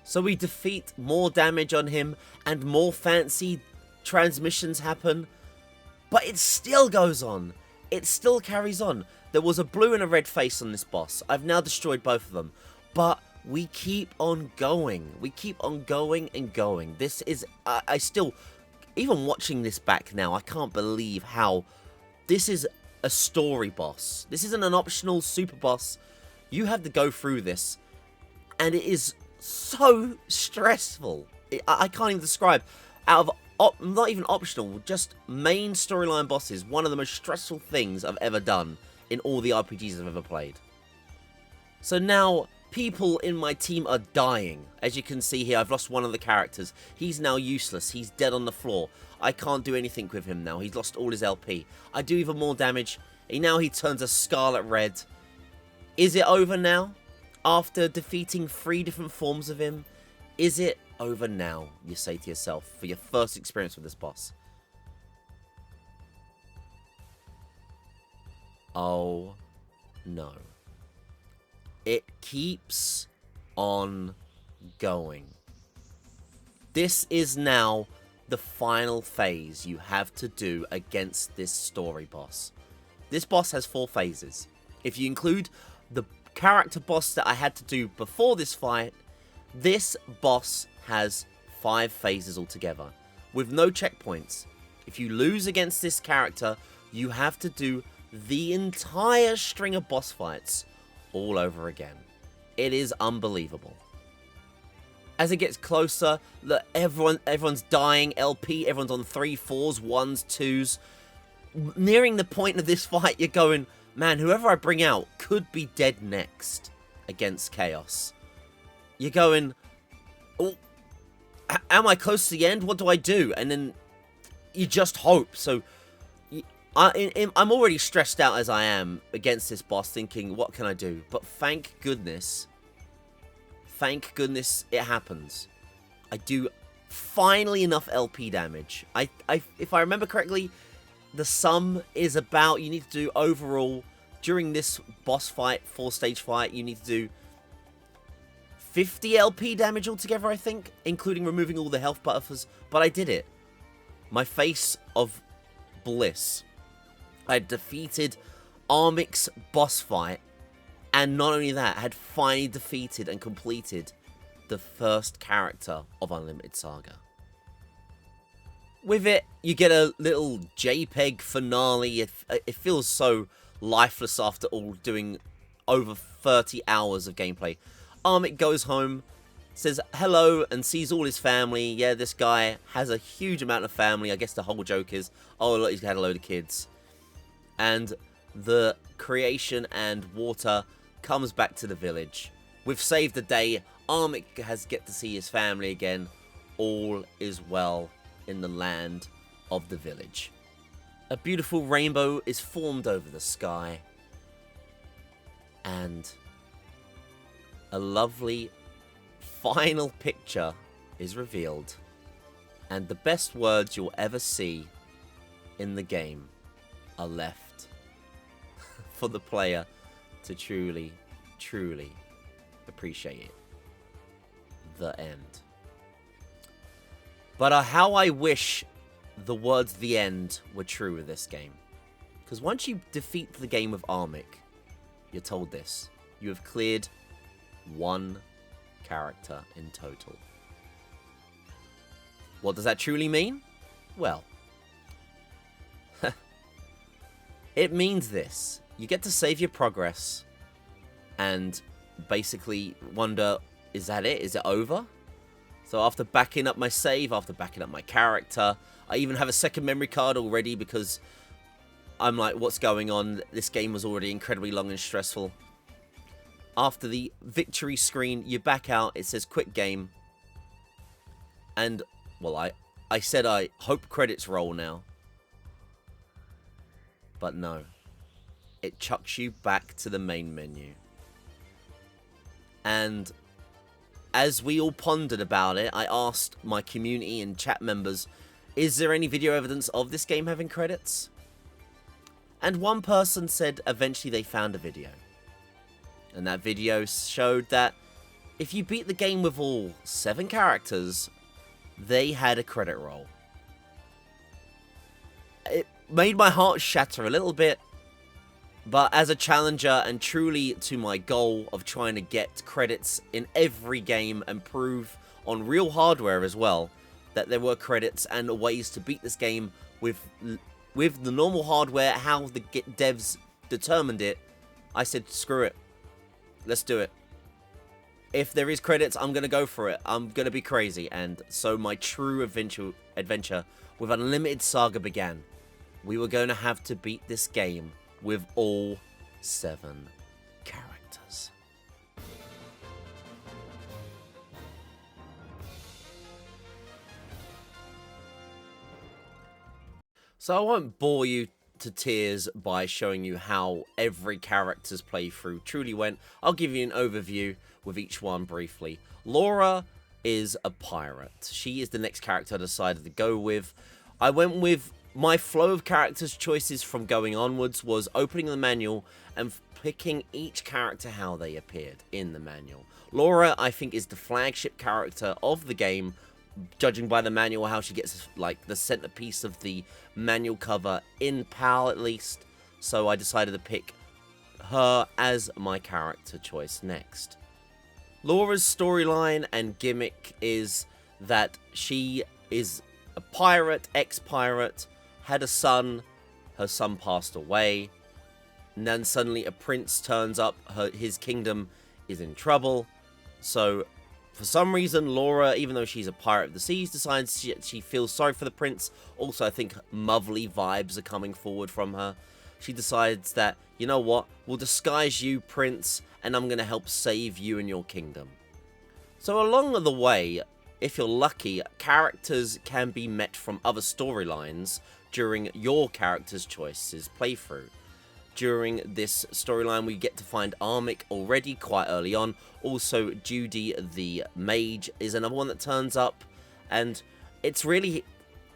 So we defeat more damage on him and more fancy transmissions happen. But it still goes on. It still carries on. There was a blue and a red face on this boss. I've now destroyed both of them. But we keep on going. We keep on going and going. This is... I still... Even watching this back now, I can't believe how... This is a story boss. This isn't an optional super boss. You have to go through this. And it is so stressful. I can't even describe. Out of... Not even optional, just main storyline bosses. One of the most stressful things I've ever done in all the RPGs I've ever played. So now, people in my team are dying. As you can see here, I've lost one of the characters. He's now useless. He's dead on the floor. I can't do anything with him now. He's lost all his LP. I do even more damage. Now he turns a scarlet red. Is it over now? After defeating 3 different forms of him? Is it over now, you say to yourself, for your first experience with this boss? Oh no. It keeps on going. This is now the final phase you have to do against this story boss. This boss has 4 phases. If you include the character boss that I had to do before this fight, this boss has 5 phases altogether, with no checkpoints. If you lose against this character, you have to do the entire string of boss fights all over again. It is unbelievable. As it gets closer, look, everyone's dying. LP, everyone's on 3, 4s, 1s, 2s. Nearing the point of this fight, you're going, man, whoever I bring out could be dead next against Chaos. You're going, oh, am I close to the end? What do I do? And then you just hope. So I'm already stressed out as I am against this boss, thinking, what can I do? But thank goodness it happens. I do finally enough LP damage. If I remember correctly, the sum is about, you need to do overall, during this boss fight, 4-stage fight, you need to do 50 LP damage altogether, I think, including removing all the health buffers, but I did it. My face of bliss. I had defeated Armic's boss fight, and not only that, I had finally defeated and completed the first character of Unlimited Saga. With it, you get a little JPEG finale. It feels so lifeless after all doing over 30 hours of gameplay. Armic goes home, says hello, and sees all his family. Yeah, this guy has a huge amount of family. I guess the whole joke is, oh, look, he's had a load of kids. And the creation and water comes back to the village. We've saved the day. Armik has get to see his family again. All is well in the land of the village. A beautiful rainbow is formed over the sky. And a lovely final picture is revealed. And the best words you'll ever see in the game are left for the player to truly, truly appreciate it. The end. But how I wish the words "the end" were true with this game. Because once you defeat the game of Armik, you're told this. You have cleared one character in total. What does that truly mean? Well, it means this. You get to save your progress and basically wonder, is that it? Is it over? So after backing up my save, after backing up my character, I even have a second memory card already because I'm like, what's going on? This game was already incredibly long and stressful. After the victory screen, you back out. It says quit game. And, well, I said I hope credits roll now. But no. It chucks you back to the main menu. And as we all pondered about it, I asked my community and chat members, is there any video evidence of this game having credits? And one person said eventually they found a video. And that video showed that if you beat the game with all 7 characters, they had a credit roll. It made my heart shatter a little bit, but as a challenger and truly to my goal of trying to get credits in every game and prove on real hardware as well that there were credits and ways to beat this game with the normal hardware, how the devs determined it, I said, screw it. Let's do it. If there is credits, I'm going to go for it. I'm going to be crazy. And so my true adventure with Unlimited Saga began. We were going to have to beat this game with all 7 characters. So I won't bore you to tears by showing you how every character's playthrough truly went. I'll give you an overview with each one briefly. Laura is a pirate. She is the next character I decided to go with. I went with my flow of characters choices from going onwards was opening the manual and picking each character how they appeared in the manual. Laura, I think, is the flagship character of the game, judging by the manual, how she gets like the centerpiece of the manual cover in PAL at least. So I decided to pick her as my character choice next. Laura's storyline and gimmick is that she is a pirate, ex-pirate, had a son, her son passed away, and then suddenly a prince turns up, his kingdom is in trouble. So for some reason, Laura, even though she's a pirate of the seas, decides she feels sorry for the prince. Also, I think motherly vibes are coming forward from her. She decides that, you know what, we'll disguise you, prince, and I'm going to help save you and your kingdom. So along the way, if you're lucky, characters can be met from other storylines during your character's choices playthrough. During this storyline, we get to find Armik already quite early on. Also, Judy the mage is another one that turns up. And it's really,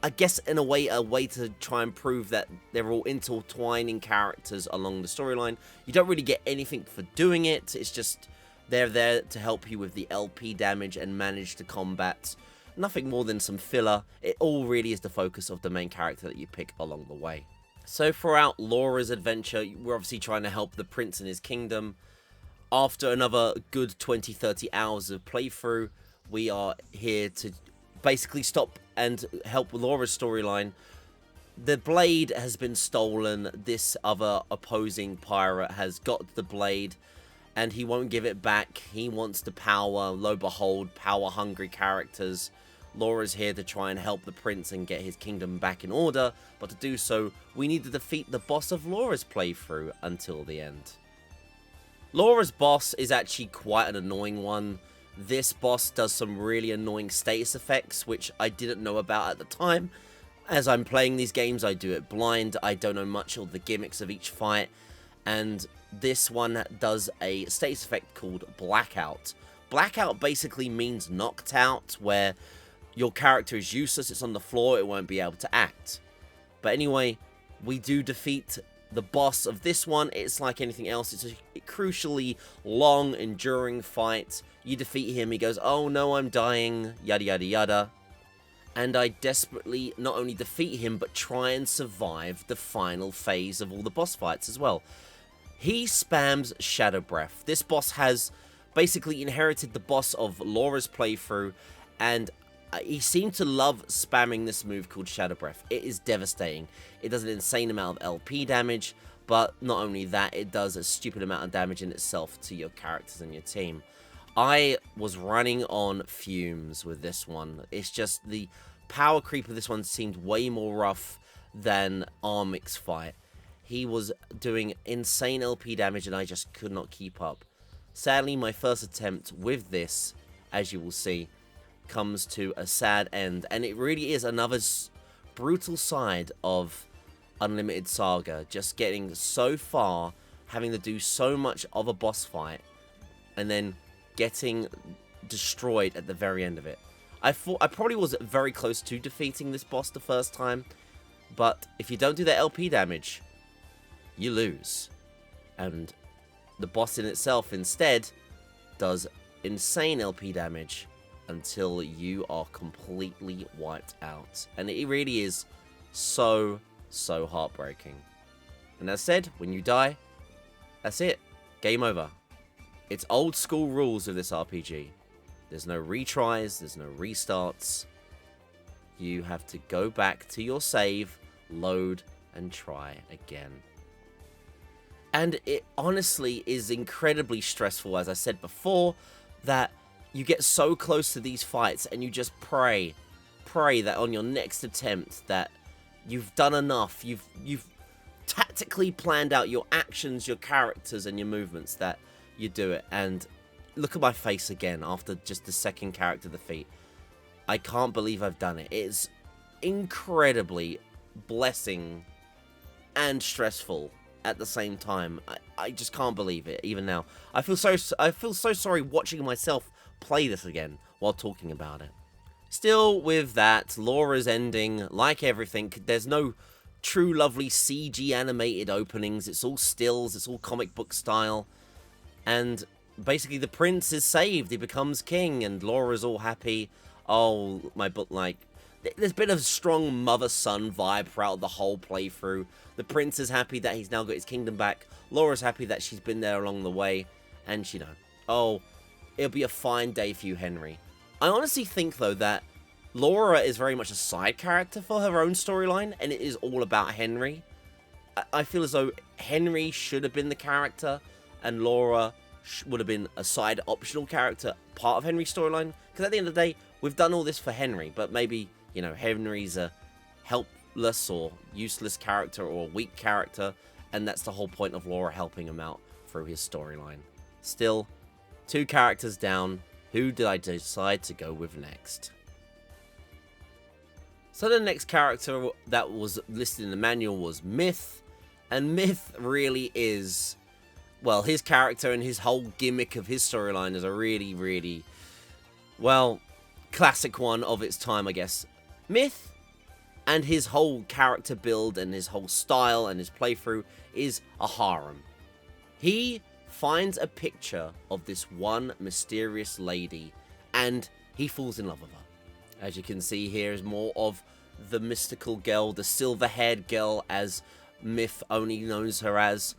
I guess, in a way to try and prove that they're all intertwining characters along the storyline. You don't really get anything for doing it. It's just they're there to help you with the LP damage and manage the combat. Nothing more than some filler. It all really is the focus of the main character that you pick along the way. So throughout Laura's adventure, we're obviously trying to help the prince and his kingdom. After another good 20-30 hours of playthrough, we are here to basically stop and help with Laura's storyline. The blade has been stolen. This other opposing pirate has got the blade, and he won't give it back. He wants the power. Lo behold, power-hungry characters Laura's here to try and help the prince and get his kingdom back in order, but to do so, we need to defeat the boss of Laura's playthrough until the end. Laura's boss is actually quite an annoying one. This boss does some really annoying status effects, which I didn't know about at the time. As I'm playing these games, I do it blind, I don't know much of the gimmicks of each fight, and this one does a status effect called Blackout. Blackout basically means knocked out, where your character is useless, it's on the floor, it won't be able to act. But anyway, we do defeat the boss of this one. It's like anything else, it's a crucially long, enduring fight. You defeat him, he goes, oh no, I'm dying, yada yada yada. And I desperately not only defeat him, but try and survive the final phase of all the boss fights as well. He spams Shadow Breath. This boss has basically inherited the boss of Laura's playthrough, and he seemed to love spamming this move called Shadow Breath. It is devastating. It does an insane amount of LP damage, but not only that, it does a stupid amount of damage in itself to your characters and your team. I was running on fumes with this one. It's just the power creep of this one seemed way more rough than Armic's fight. He was doing insane LP damage and I just could not keep up. Sadly, my first attempt with this, as you will see, comes to a sad end. And it really is another brutal side of Unlimited Saga. Just getting so far, having to do so much of a boss fight, and then getting destroyed at the very end of it. I probably was very close to defeating this boss the first time, but if you don't do that LP damage, you lose. And the boss in itself instead does insane LP damage until you are completely wiped out. And it really is so heartbreaking. And as said, when you die, that's it. Game over. It's old school rules of this RPG. There's no retries, there's no restarts. You have to go back to your save, load, and try again. And it honestly is incredibly stressful, as I said before, that you get so close to these fights and you just pray that on your next attempt that you've done enough, you've tactically planned out your actions, your characters, and your movements, that you do it. And look at my face again after just the second character defeat. I can't believe I've done it. It's incredibly blessing and stressful at the same time. I just can't believe it even now. I feel so sorry watching myself play this again while talking about it. Still, with that, Laura's ending, like everything, there's no true lovely CG animated openings. It's all stills, it's all comic book style. And basically the prince is saved, he becomes king, and Laura's all happy. Oh, there's been a strong mother-son vibe throughout the whole playthrough. The prince is happy that he's now got his kingdom back. Laura's happy that she's been there along the way. And, you know, oh, it'll be a fine day for you, Henry. I honestly think, though, that Laura is very much a side character for her own storyline, and it is all about Henry. I feel as though Henry should have been the character, and Laura would have been a side optional character, part of Henry's storyline. Because at the end of the day, we've done all this for Henry, but maybe, you know, Henry's a helpless or useless character or a weak character, and that's the whole point of Laura helping him out through his storyline. Still, 2 characters down. Who did I decide to go with next? So the next character that was listed in the manual was Myth, and Myth really is, well, his character and his whole gimmick of his storyline is a really, well, classic one of its time, I guess. Myth and his whole character build and his whole style and his playthrough is a harem. He finds a picture of this one mysterious lady and he falls in love with her. As you can see here is more of the mystical girl, the silver-haired girl, as Myth only knows her as.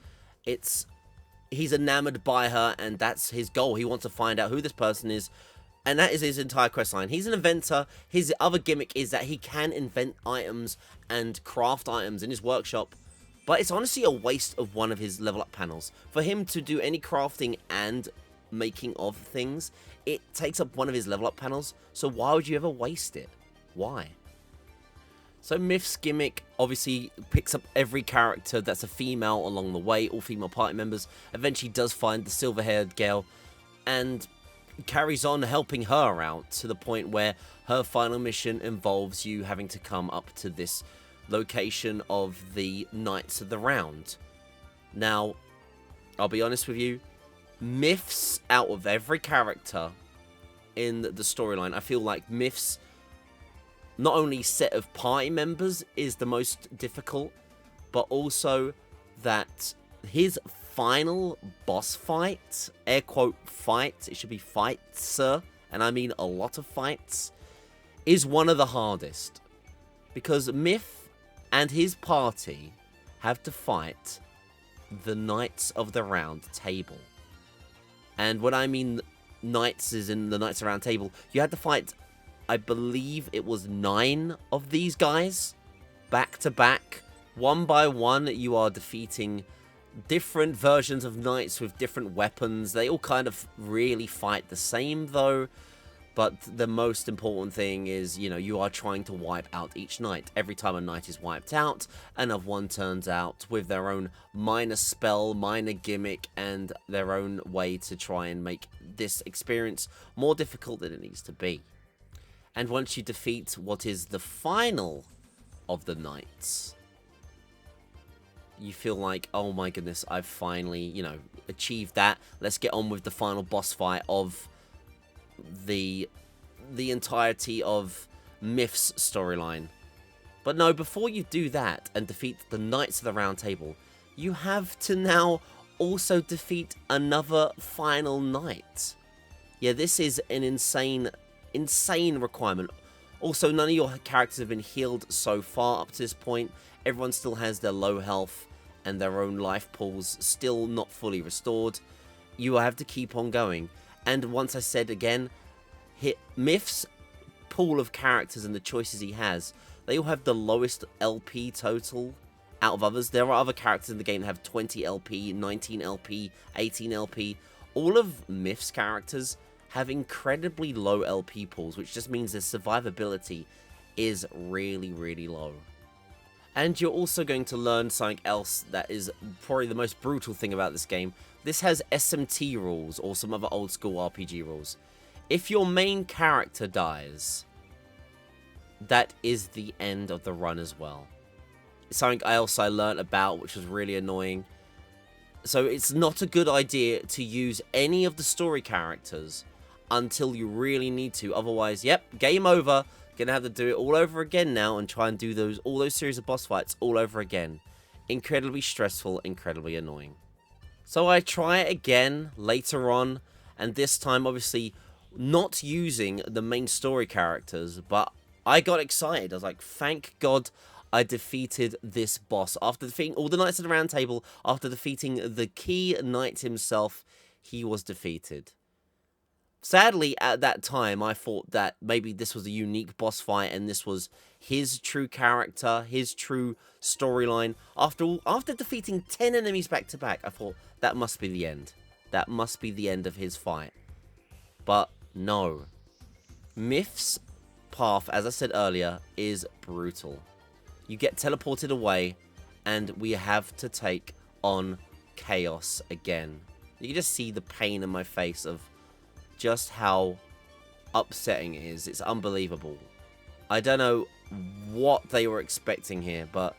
He's enamored by her, and that's his goal. He wants to find out who this person is, and that is his entire questline. He's an inventor. His other gimmick is that he can invent items and craft items in his workshop, but it's honestly a waste of one of his level up panels. For him to do any crafting and making of things it takes up one of his level up panels, so why would you ever waste it? Why? So Myth's gimmick obviously picks up every character that's a female along the way, all female party members, eventually does find the silver-haired girl, and carries on helping her out to the point where her final mission involves you having to come up to this location of the Knights of the Round. Now, I'll be honest with you, Myth's, out of every character in the storyline, I feel like Myth's not only set of party members is the most difficult, but also that his final boss fight, air quote fight, it should be fights, and I mean a lot of fights, is one of the hardest. Because Myth and his party have to fight the Knights of the Round Table. And when I mean Knights is in the Knights of the Round Table, you had to fight, I believe it was 9 of these guys, back to back. One by one, you are defeating different versions of knights with different weapons. They all kind of really fight the same though, but the most important thing is, you know, you are trying to wipe out each knight. Every time a knight is wiped out, another one turns out with their own minor spell, minor gimmick, and their own way to try and make this experience more difficult than it needs to be. And once you defeat what is the final of the knights, you feel like, oh my goodness, I've finally, you know, achieved that. Let's get on with the final boss fight of the entirety of Myth's storyline. But no, before you do that and defeat the Knights of the Round Table, you have to now also defeat another final knight. Yeah, this is an insane requirement. Also, none of your characters have been healed so far up to this point. Everyone still has their low health and their own life pools still not fully restored. You have to keep on going. And once I said again, Myth's pool of characters and the choices he has, they all have the lowest LP total out of others. There are other characters in the game that have 20 LP, 19 LP, 18 LP. All of Myth's characters have incredibly low LP pools, which just means their survivability is really, really low. And you're also going to learn something else that is probably the most brutal thing about this game. This has SMT rules, or some other old school RPG rules. If your main character dies, that is the end of the run as well. Something else I learned about, which was really annoying. So it's not a good idea to use any of the story characters until you really need to. Otherwise, yep, game over. Gonna have to do it all over again now and try and do all those series of boss fights all over again. Incredibly stressful, incredibly annoying. So I try it again later on, and this time obviously not using the main story characters, but I got excited. I was like, thank God I defeated this boss. After defeating all the Knights of the Round Table, after defeating the key knight himself, he was defeated. Sadly, at that time, I thought that maybe this was a unique boss fight and this was his true character, his true storyline. After defeating 10 enemies back to back, I thought that must be the end. That must be the end of his fight. But no. Myth's path, as I said earlier, is brutal. You get teleported away and we have to take on Chaos again. You can just see the pain in my face of just how upsetting it is. It's unbelievable. I don't know what they were expecting here, but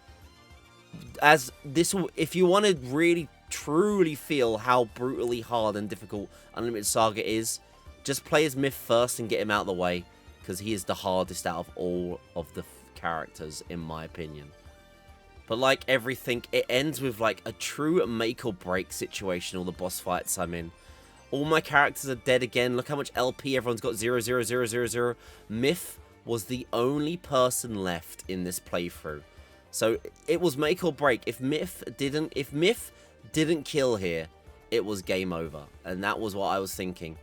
as this will, if you want to really truly feel how brutally hard and difficult Unlimited Saga is, just play as Myth first and get him out of the way, because he is the hardest out of all of the characters, in my opinion. But like everything, it ends with like a true make or break situation, all the boss fights I'm in. All my characters are dead again. Look how much LP everyone's got. 0, 0, 0, 0, 0. Myth was the only person left in this playthrough. So it was make or break. If Myth didn't kill here, it was game over. And that was what I was thinking.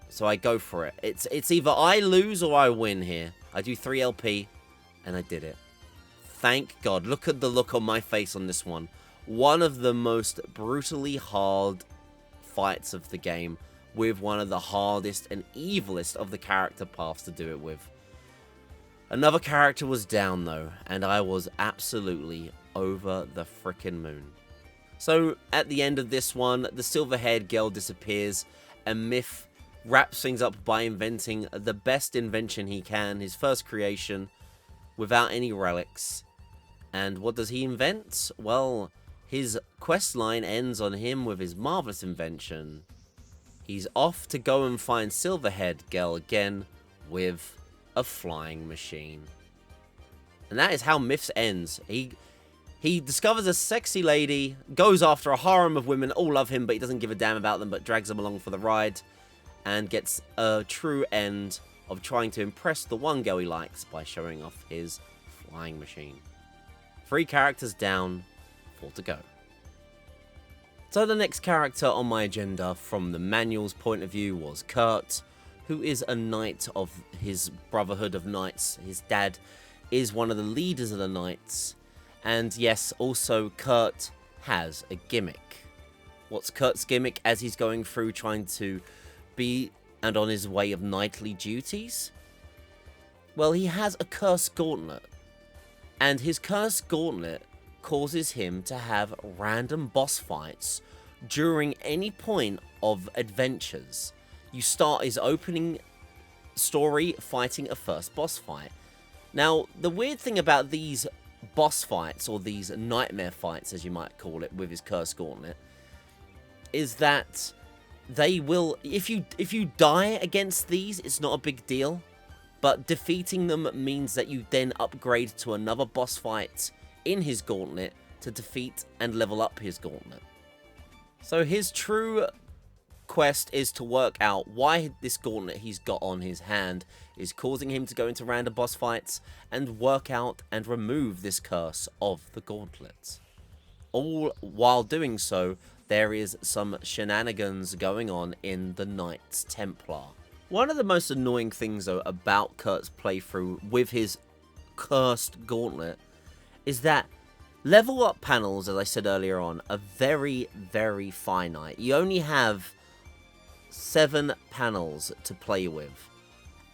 So I go for it. It's either I lose or I win here. I do 3 LP, and I did it. Thank God. Look at the look on my face on this one. One of the most brutally hard fights of the game. with one of the hardest and evilest of the character paths to do it with. Another character was down though, and I was absolutely over the frickin' moon. So at the end of this one, the silver-haired girl disappears, and Myth wraps things up by inventing the best invention he can, his first creation, without any relics. And what does he invent? Well, his quest line ends on him with his marvelous invention. He's off to go and find silver-haired girl again with a flying machine. And that is how Myths ends. He discovers a sexy lady, goes after a harem of women, all love him, but he doesn't give a damn about them, but drags them along for the ride, and gets a true end of trying to impress the one girl he likes by showing off his flying machine. 3 characters down, 4 to go. So the next character on my agenda from the manual's point of view was Kurt, who is a knight of his Brotherhood of Knights. His dad is one of the leaders of the knights. And yes, also Kurt has a gimmick. What's Kurt's gimmick as he's going through trying to be and on his way of knightly duties? Well, he has a cursed gauntlet. And his cursed gauntlet causes him to have random boss fights during any point of adventures. You start his opening story fighting a first boss fight. Now, the weird thing about these boss fights, or these nightmare fights as you might call it, with his cursed gauntlet, is that they will, if you die against these, it's not a big deal, but defeating them means that you then upgrade to another boss fight in his gauntlet to defeat and level up his gauntlet. So his true quest is to work out why this gauntlet he's got on his hand is causing him to go into random boss fights, and work out and remove this curse of the gauntlet. All while doing so, there is some shenanigans going on in the Knights Templar. One of the most annoying things though about Kurt's playthrough with his cursed gauntlet is that level up panels, as I said earlier on, are very, very finite. You only have 7 panels to play with.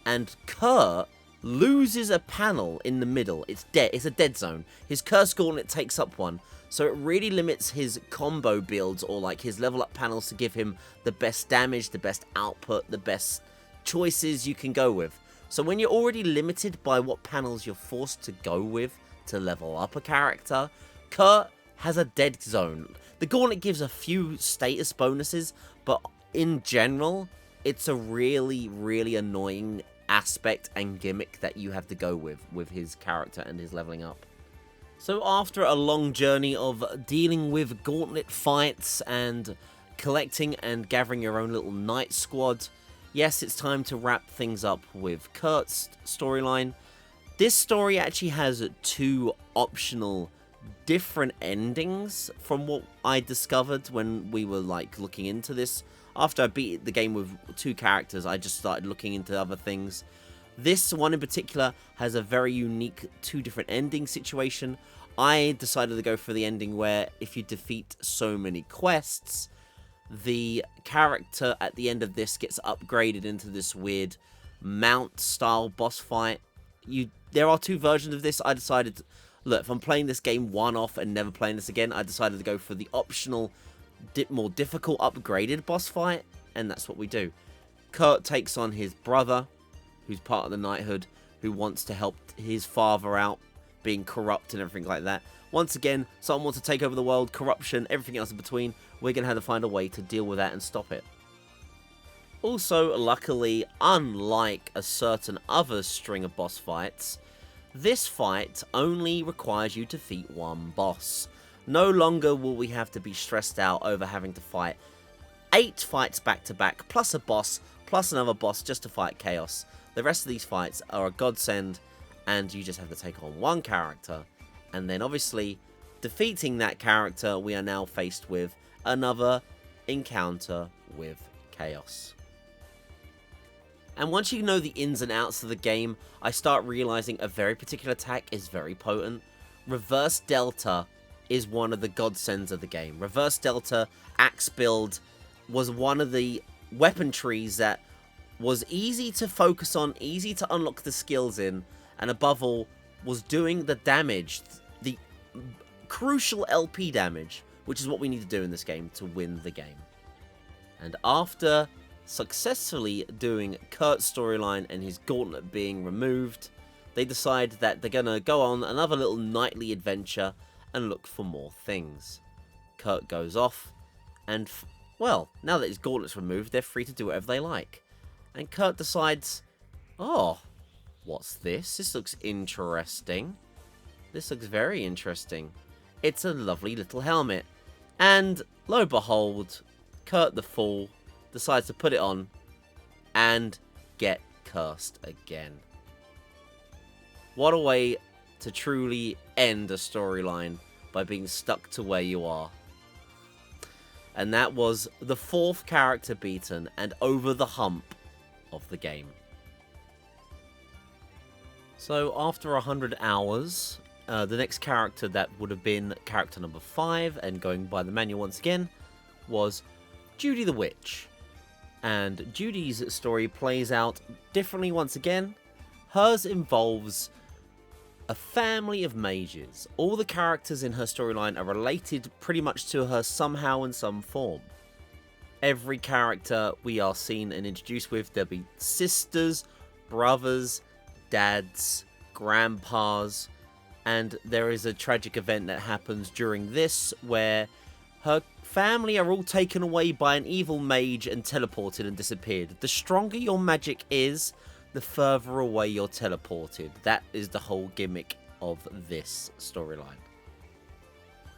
And Kurt loses a panel in the middle. It's dead. It's a dead zone. His cursed gauntlet takes up one. So it really limits his combo builds, or like his level up panels, to give him the best damage, the best output, the best choices you can go with. So when you're already limited by what panels you're forced to go with to level up a character, Kurt has a dead zone. The gauntlet gives a few status bonuses, but in general, it's a really, really annoying aspect and gimmick that you have to go with his character and his leveling up. So after a long journey of dealing with gauntlet fights and collecting and gathering your own little knight squad, yes, it's time to wrap things up with Kurt's storyline. This story actually has 2 optional different endings from what I discovered when we were like looking into this. After I beat the game with 2 characters, I just started looking into other things. This one in particular has a very unique 2 different ending situation. I decided to go for the ending where if you defeat so many quests, the character at the end of this gets upgraded into this weird mount style boss fight. There are 2 versions of this. I decided, look, if I'm playing this game one-off and never playing this again, I decided to go for the optional more difficult upgraded boss fight, and that's what we do. Kurt takes on his brother, who's part of the knighthood, who wants to help his father out, being corrupt and everything like that. Once again, someone wants to take over the world, corruption, everything else in between. We're going to have to find a way to deal with that and stop it. Also, luckily, unlike a certain other string of boss fights, this fight only requires you to defeat 1 boss. No longer will we have to be stressed out over having to fight 8 fights back to back, plus a boss, plus another boss just to fight chaos. The rest of these fights are a godsend, and you just have to take on 1 character. And then obviously, defeating that character, we are now faced with another encounter with chaos. And once you know the ins and outs of the game, I start realizing a very particular attack is very potent. Reverse Delta is one of the godsends of the game. Reverse Delta Axe build was one of the weapon trees that was easy to focus on, easy to unlock the skills in, and above all, was doing the damage, the crucial LP damage, which is what we need to do in this game to win the game. And after successfully doing Kurt's storyline and his gauntlet being removed, they decide that they're going to go on another little nightly adventure and look for more things. Kurt goes off, and, well, now that his gauntlet's removed, they're free to do whatever they like. And Kurt decides, oh, what's this? This looks interesting. This looks very interesting. It's a lovely little helmet. And, lo and behold, Kurt the Fool decides to put it on and get cursed again. What a way to truly end a storyline by being stuck to where you are. And that was the 4th character beaten and over the hump of the game. So after 100 hours, the next character that would have been character number 5, and going by the manual once again, was Judy the Witch. And Judy's story plays out differently once again. Hers involves a family of mages. All the characters in her storyline are related pretty much to her somehow in some form. Every character we are seen and introduced with, there'll be sisters, brothers, dads, grandpas, and there is a tragic event that happens during this where her family are all taken away by an evil mage and teleported and disappeared. The stronger your magic is, the further away you're teleported. That is the whole gimmick of this storyline.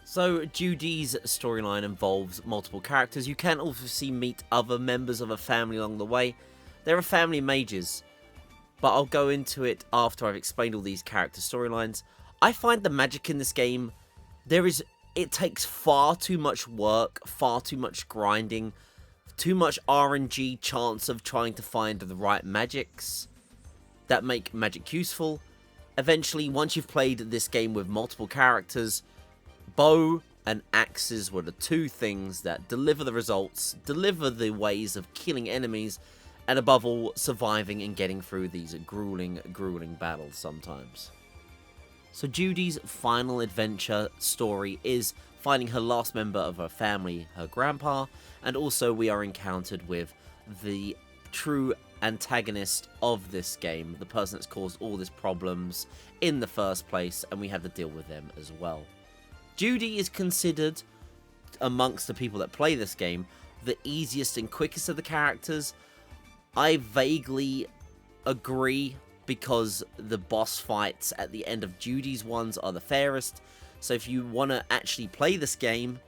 So Judy's storyline involves multiple characters. You can obviously meet other members of a family along the way. There are family mages, but I'll go into it after I've explained all these character storylines. I find the magic in this game, it takes far too much work, far too much grinding, too much RNG chance of trying to find the right magics that make magic useful. Eventually, once you've played this game with multiple characters, bow and axes were the 2 things that deliver the results, deliver the ways of killing enemies, and above all, surviving and getting through these grueling, grueling battles sometimes. So Judy's final adventure story is finding her last member of her family, her grandpa, and also we are encountered with the true antagonist of this game, the person that's caused all these problems in the first place, and we have to deal with them as well. Judy is considered, amongst the people that play this game, the easiest and quickest of the characters. I vaguely agree, because the boss fights at the end of Judy's ones are the fairest. So if you want to actually play this game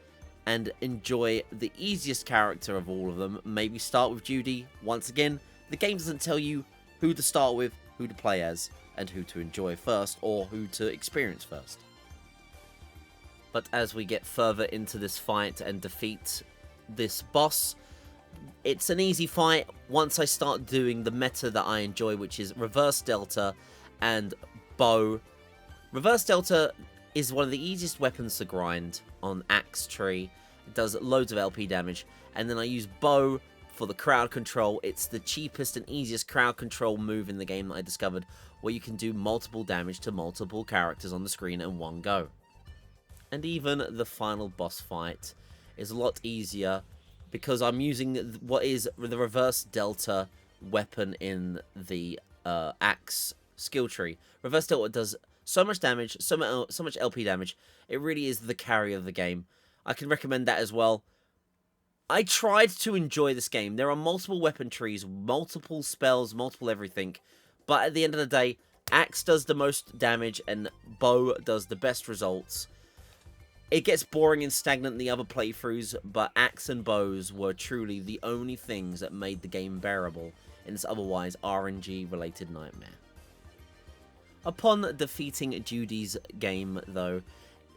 and enjoy the easiest character of all of them, maybe start with Judy. Once again, the game doesn't tell you who to start with, who to play as, and who to enjoy first, or who to experience first. But as we get further into this fight and defeat this boss, it's an easy fight once I start doing the meta that I enjoy, which is reverse delta and bow. Reverse delta is one of the easiest weapons to grind on axe tree. It does loads of LP damage, and then I use bow for the crowd control. It's the cheapest and easiest crowd control move in the game that I discovered, where you can do multiple damage to multiple characters on the screen in one go. And even the final boss fight is a lot easier, because I'm using what is the reverse delta weapon in the axe skill tree. Reverse delta does so much damage, so much LP damage. It really is the carry of the game. I can recommend that as well. I tried to enjoy this game. There are multiple weapon trees, multiple spells, multiple everything. But at the end of the day, axe does the most damage and bow does the best results. It gets boring and stagnant in the other playthroughs, but axe and bows were truly the only things that made the game bearable in this otherwise RNG-related nightmare. Upon defeating Judy's game, though,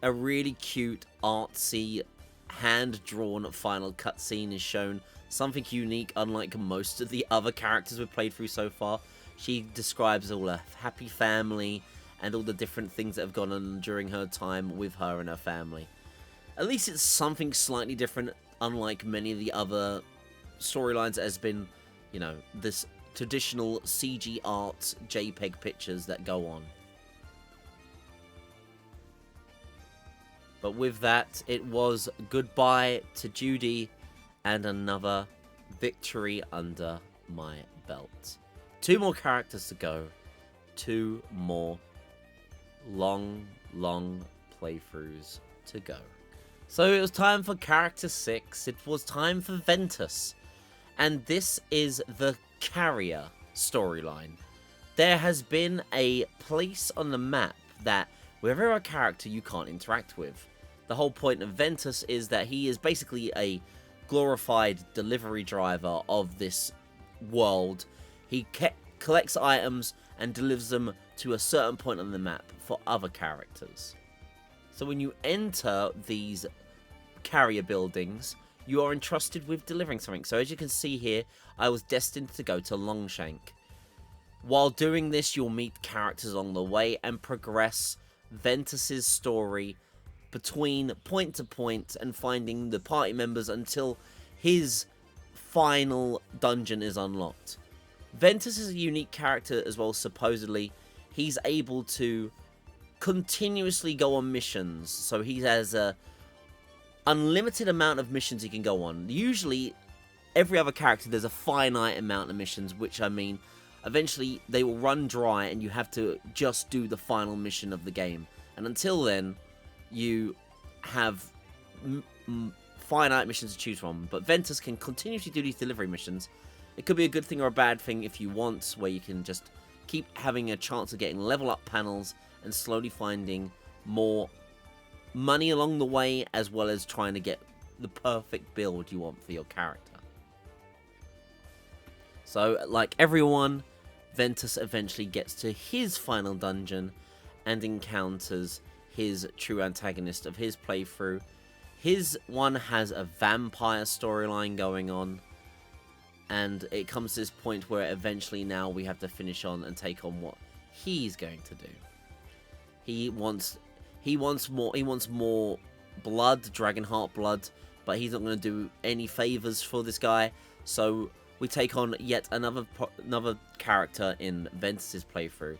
a really cute, artsy, hand-drawn final cutscene is shown. Something unique, unlike most of the other characters we've played through so far. She describes all her happy family and all the different things that have gone on during her time with her and her family. At least it's something slightly different, unlike many of the other storylines has been, you know, this traditional CG art JPEG pictures that go on. But with that, it was goodbye to Judy and another victory under my belt. 2 more characters to go. 2 more long playthroughs to go. So it was time for character 6. It was time for Ventus. And this is the carrier storyline. There has been a place on the map that wherever a character you can't interact with. The whole point of Ventus is that he is basically a glorified delivery driver of this world. He collects items and delivers them to a certain point on the map for other characters. So when you enter these carrier buildings, you are entrusted with delivering something. So as you can see here, I was destined to go to Longshank. While doing this, you'll meet characters along the way and progress Ventus's story between point to point and finding the party members until his final dungeon is unlocked. Ventus is a unique character as well, supposedly. He's able to continuously go on missions, so he has a unlimited amount of missions he can go on. Usually, every other character, there's a finite amount of missions, which I mean, eventually they will run dry and you have to just do the final mission of the game. And until then, you have finite missions to choose from. But Ventus can continuously do these delivery missions. It could be a good thing or a bad thing if you want, where you can just keep having a chance of getting level up panels and slowly finding more money along the way, as well as trying to get the perfect build you want for your character. So, like everyone, Ventus eventually gets to his final dungeon and encounters his true antagonist of his playthrough. His one has a vampire storyline going on, and it comes to this point where eventually now we have to finish on and take on what he's going to do. He wants more blood, Dragonheart blood, but he's not going to do any favors for this guy. So we take on yet another character in Ventus's playthrough.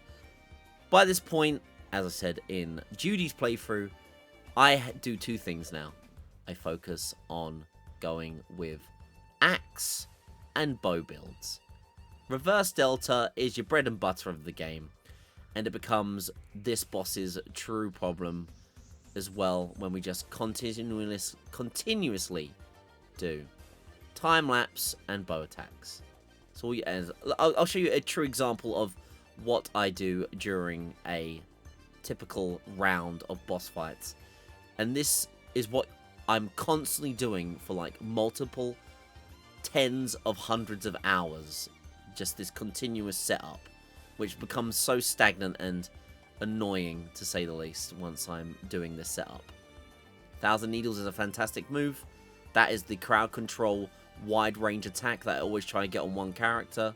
By this point, as I said in Judy's playthrough, I do 2 things now. I focus on going with axe and bow builds. Reverse Delta is your bread and butter of the game, and it becomes this boss's true problem as well when we just continuously do time lapse and bow attacks. So I'll show you a true example of what I do during a typical round of boss fights, and this is what I'm constantly doing for like multiple tens of hundreds of hours. Just this continuous setup, which becomes so stagnant and annoying, to say the least, once I'm doing this setup. 1,000 Needles is a fantastic move. That is the crowd control wide range attack that I always try and get on one character.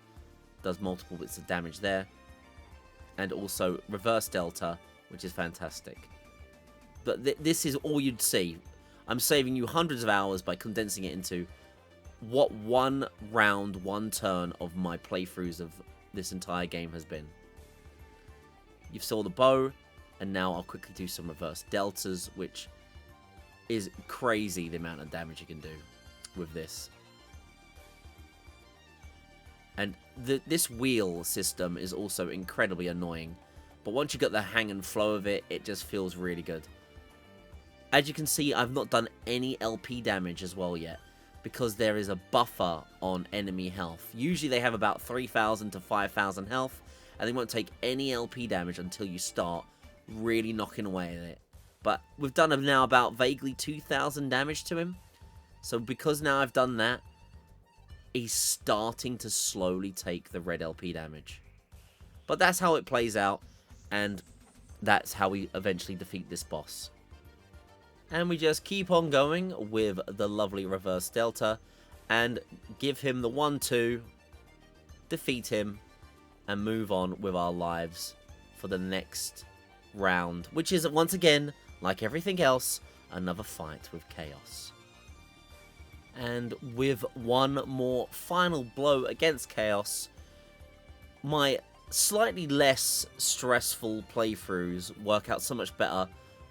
Does multiple bits of damage there. And also Reverse Delta, which is fantastic. But this is all you'd see. I'm saving you hundreds of hours by condensing it into what one round, one turn of my playthroughs of this entire game has been. You saw the bow, and now I'll quickly do some reverse deltas, which is crazy the amount of damage you can do with this. And this wheel system is also incredibly annoying, but once you get the hang and flow of it, it just feels really good. As you can see, I've not done any LP damage as well yet, because there is a buffer on enemy health. Usually they have about 3,000 to 5,000 health, and they won't take any LP damage until you start really knocking away at it. But we've done now about vaguely 2,000 damage to him. So because now I've done that, he's starting to slowly take the red LP damage. But that's how it plays out, and that's how we eventually defeat this boss. And we just keep on going with the lovely Reverse Delta and give him the 1-2, defeat him, and move on with our lives for the next round, which is once again, like everything else, another fight with chaos. And with one more final blow against Chaos, my slightly less stressful playthroughs work out so much better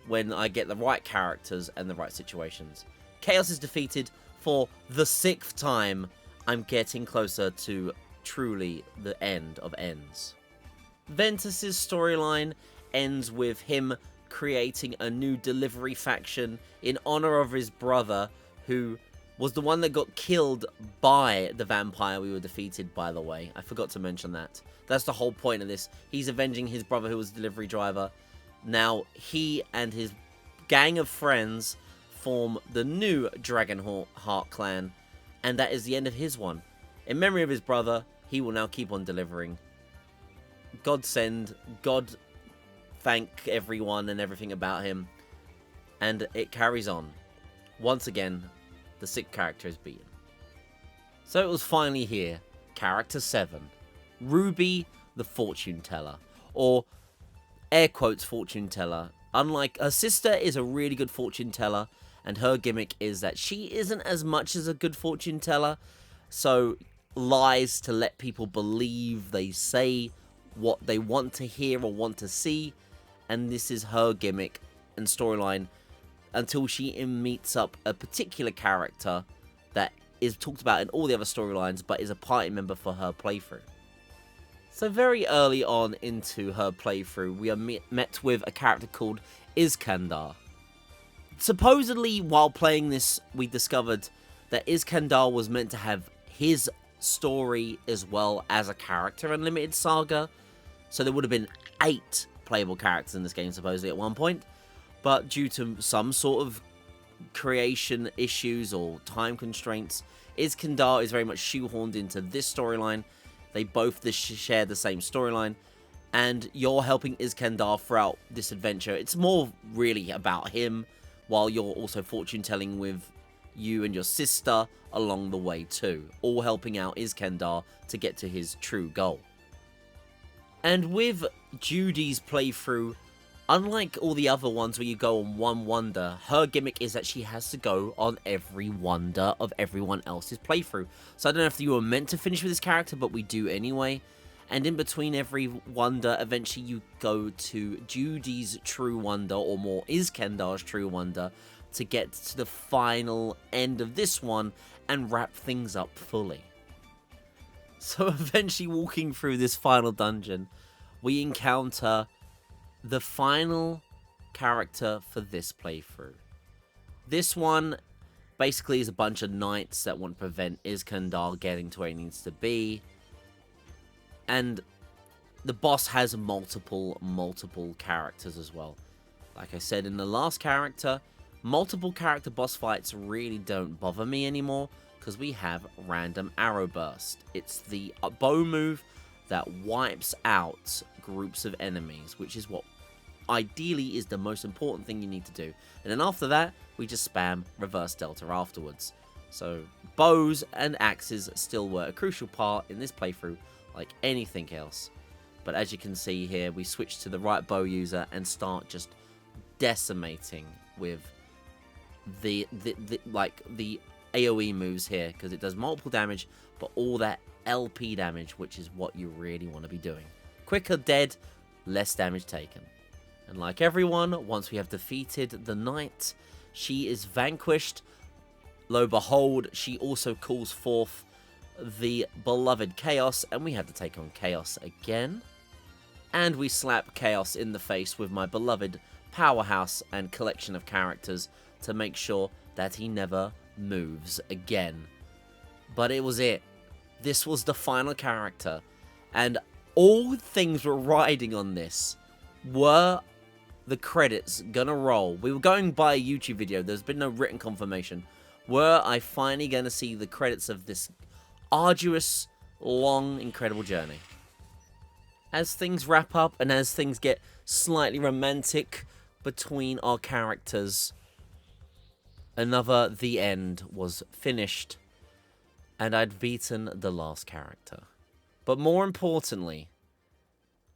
when I get the right characters and the right situations. Chaos is defeated for the 6th time. I'm getting closer to truly the end of ends. Ventus's storyline ends with him creating a new delivery faction in honor of his brother, who was the one that got killed by the vampire we were defeated, by the way. I forgot to mention that. That's the whole point of this. He's avenging his brother who was a delivery driver. Now, he and his gang of friends form the new Dragonheart clan, and that is the end of his one. In memory of his brother, he will now keep on delivering. God send, God thank everyone and everything about him, and it carries on. Once again, the 6th character is beaten. So it was finally here, character 7, Ruby the Fortune Teller, or air quotes fortune teller. Unlike her sister is a really good fortune teller, and her gimmick is that she isn't as much as a good fortune teller, so lies to let people believe they say what they want to hear or want to see, and this is her gimmick and storyline until she meets up a particular character that is talked about in all the other storylines but is a party member for her playthrough. So very early on into her playthrough, we are met with a character called Iskandar. Supposedly, while playing this, we discovered that Iskandar was meant to have his story as well as a character in Unlimited Saga. So there would have been 8 playable characters in this game, supposedly, at one point. But due to some sort of creation issues or time constraints, Iskandar is very much shoehorned into this storyline. They both share the same storyline, and you're helping Iskandar throughout this adventure. It's more really about him, while you're also fortune-telling with you and your sister along the way too, all helping out Iskandar to get to his true goal. And with Judy's playthrough, unlike all the other ones where you go on one wonder, her gimmick is that she has to go on every wonder of everyone else's playthrough. So I don't know if you were meant to finish with this character, but we do anyway. And in between every wonder, eventually you go to Judy's true wonder, or more Iskandar's true wonder, to get to the final end of this one and wrap things up fully. So eventually walking through this final dungeon, we encounter the final character for this playthrough. This one basically is a bunch of knights that want to prevent Iskandar getting to where he needs to be. And the boss has multiple characters as well. Like I said in the last character, multiple character boss fights really don't bother me anymore, because we have random arrow burst. It's the bow move that wipes out groups of enemies, which is what ideally is the most important thing you need to do. And then after that, we just spam reverse delta afterwards. So bows and axes still were a crucial part in this playthrough, like anything else. But as you can see here, we switch to the right bow user and start just decimating with the AoE moves here, because it does multiple damage, but all that LP damage, which is what you really want to be doing. Quicker dead, less damage taken. And like everyone, once we have defeated the knight, she is vanquished. Lo behold, she also calls forth the beloved Chaos, and we have to take on Chaos again. And we slap Chaos in the face with my beloved powerhouse and collection of characters to make sure that he never moves again. But it was it. This was the final character, and all things were riding on this. Were the credits gonna roll? We were going by a YouTube video. There's been no written confirmation. Were I finally gonna see the credits of this arduous, long, incredible journey? As things wrap up and as things get slightly romantic between our characters, another The End was finished, and I'd beaten the last character. But more importantly,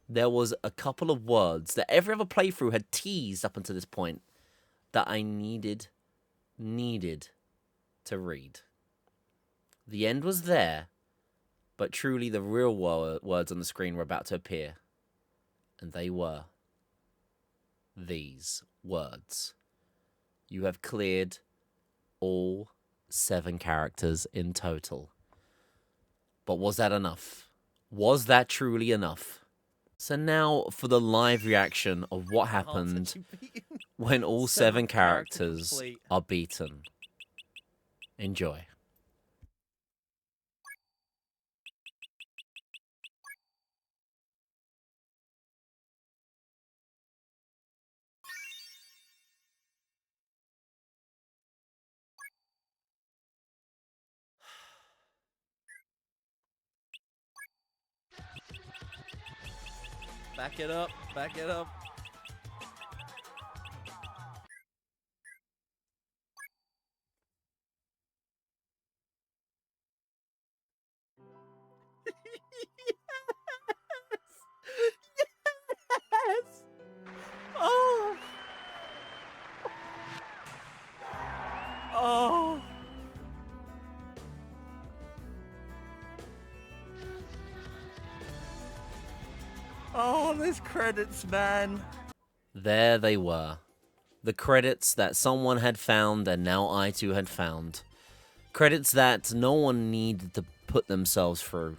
there was a couple of words that every other playthrough had teased up until this point that I needed to read. The end was there, but truly the real words on the screen were about to appear. And they were these words. You have cleared all 7 characters in total. But was that enough? Was that truly enough? So now for the live reaction of what happened when all 7 characters are beaten. Enjoy. Back it up, back it up. Yes! Oh! Oh! Oh, there's credits, man. There they were. The credits that someone had found and now I too had found. Credits that no one needed to put themselves through.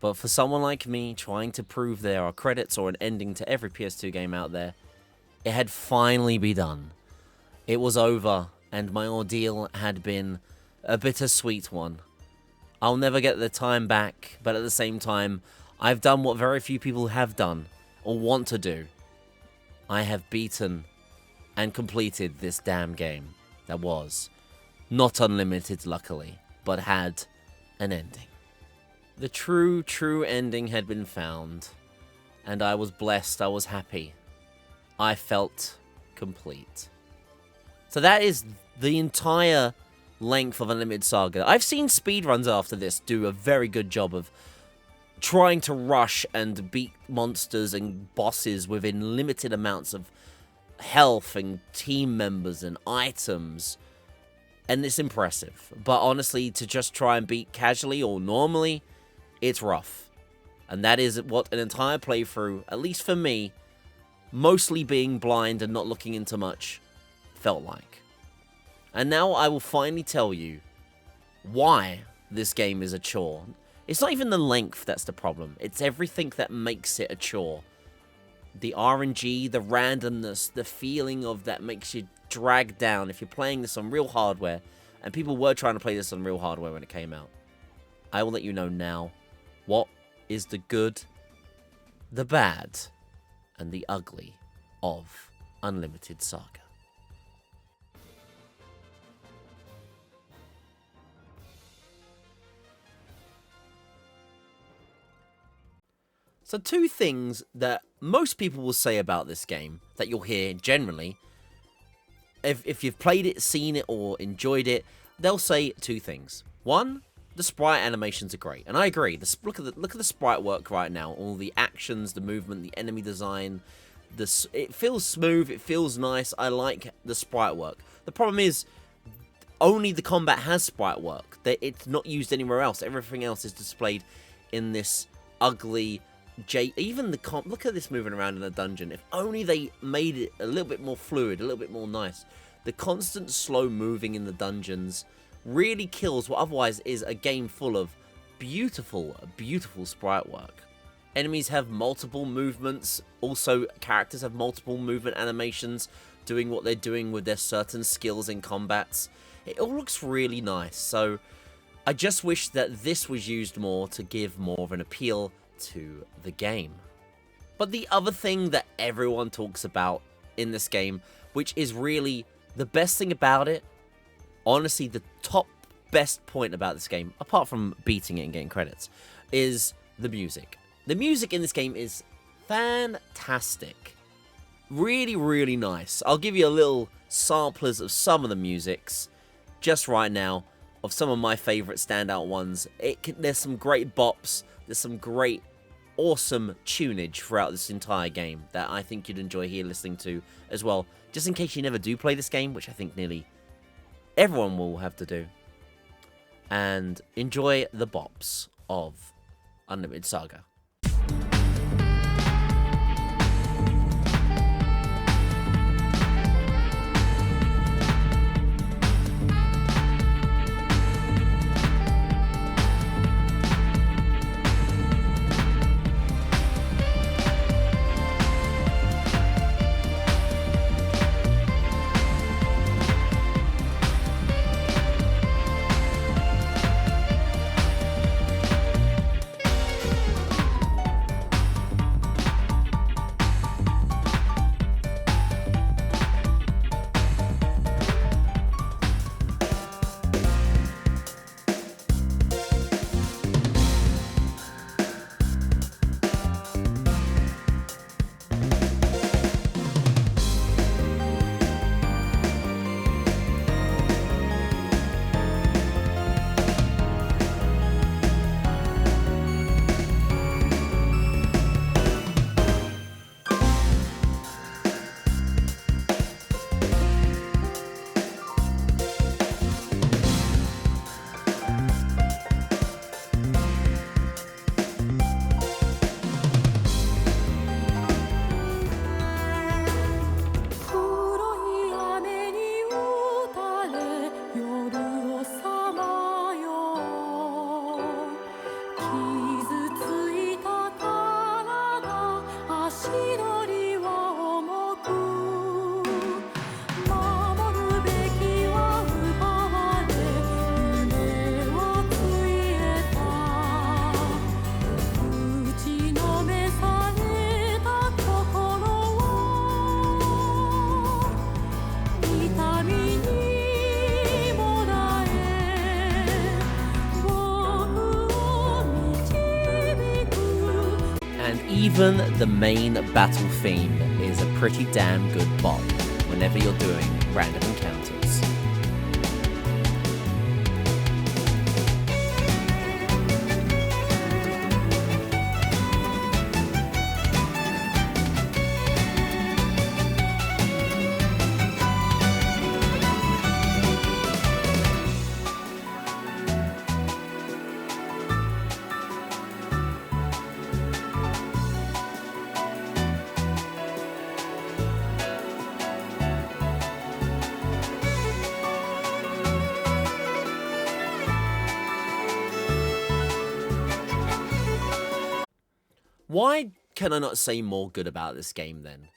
But for someone like me trying to prove there are credits or an ending to every PS2 game out there, it had finally been done. It was over, and my ordeal had been a bittersweet one. I'll never get the time back, but at the same time, I've done what very few people have done, or want to do. I have beaten and completed this damn game that was not unlimited, luckily, but had an ending. The true ending had been found, and I was blessed, I was happy. I felt complete. So that is the entire length of Unlimited Saga. I've seen speedruns after this do a very good job of trying to rush and beat monsters and bosses within limited amounts of health and team members and items. And it's impressive. But honestly, to just try and beat casually or normally, it's rough. And that is what an entire playthrough, at least for me, mostly being blind and not looking into much, felt like. And now I will finally tell you why this game is a chore. It's not even the length that's the problem. It's everything that makes it a chore. The RNG, the randomness, the feeling of that makes you drag down if you're playing this on real hardware. And people were trying to play this on real hardware when it came out. I will let you know now what is the good, the bad, and the ugly of Unlimited Saga. So 2 things that most people will say about this game that you'll hear generally, if you've played it, seen it, or enjoyed it, they'll say 2 things. 1, the sprite animations are great, and I agree. Look at the sprite work right now. All the actions, the movement, the enemy design. It feels smooth. It feels nice. I like the sprite work. The problem is, only the combat has sprite work. It's not used anywhere else. Everything else is displayed in this ugly. Even look at this moving around in a dungeon. If only they made it a little bit more fluid, a little bit more nice. The constant slow moving in the dungeons really kills what otherwise is a game full of beautiful sprite work. Enemies have multiple movements. Also, characters have multiple movement animations, doing what they're doing with their certain skills in combats. It all looks really nice. So I just wish that this was used more to give more of an appeal to the game. But the other thing that everyone talks about in this game, which is really the best thing about it, honestly the top best point about this game, apart from beating it and getting credits, is the music. The music in this game is fantastic. Really nice. I'll give you a little samplers of some of the musics just right now, of some of my favorite standout ones. There's some great bops. There's some great, awesome tunage throughout this entire game that I think you'd enjoy here listening to as well. Just in case you never do play this game, which I think nearly everyone will have to do. and enjoy the bops of Unlimited Saga. And even the main battle theme is a pretty damn good bop whenever you're doing random encounters. Why can I not say more good about this game then?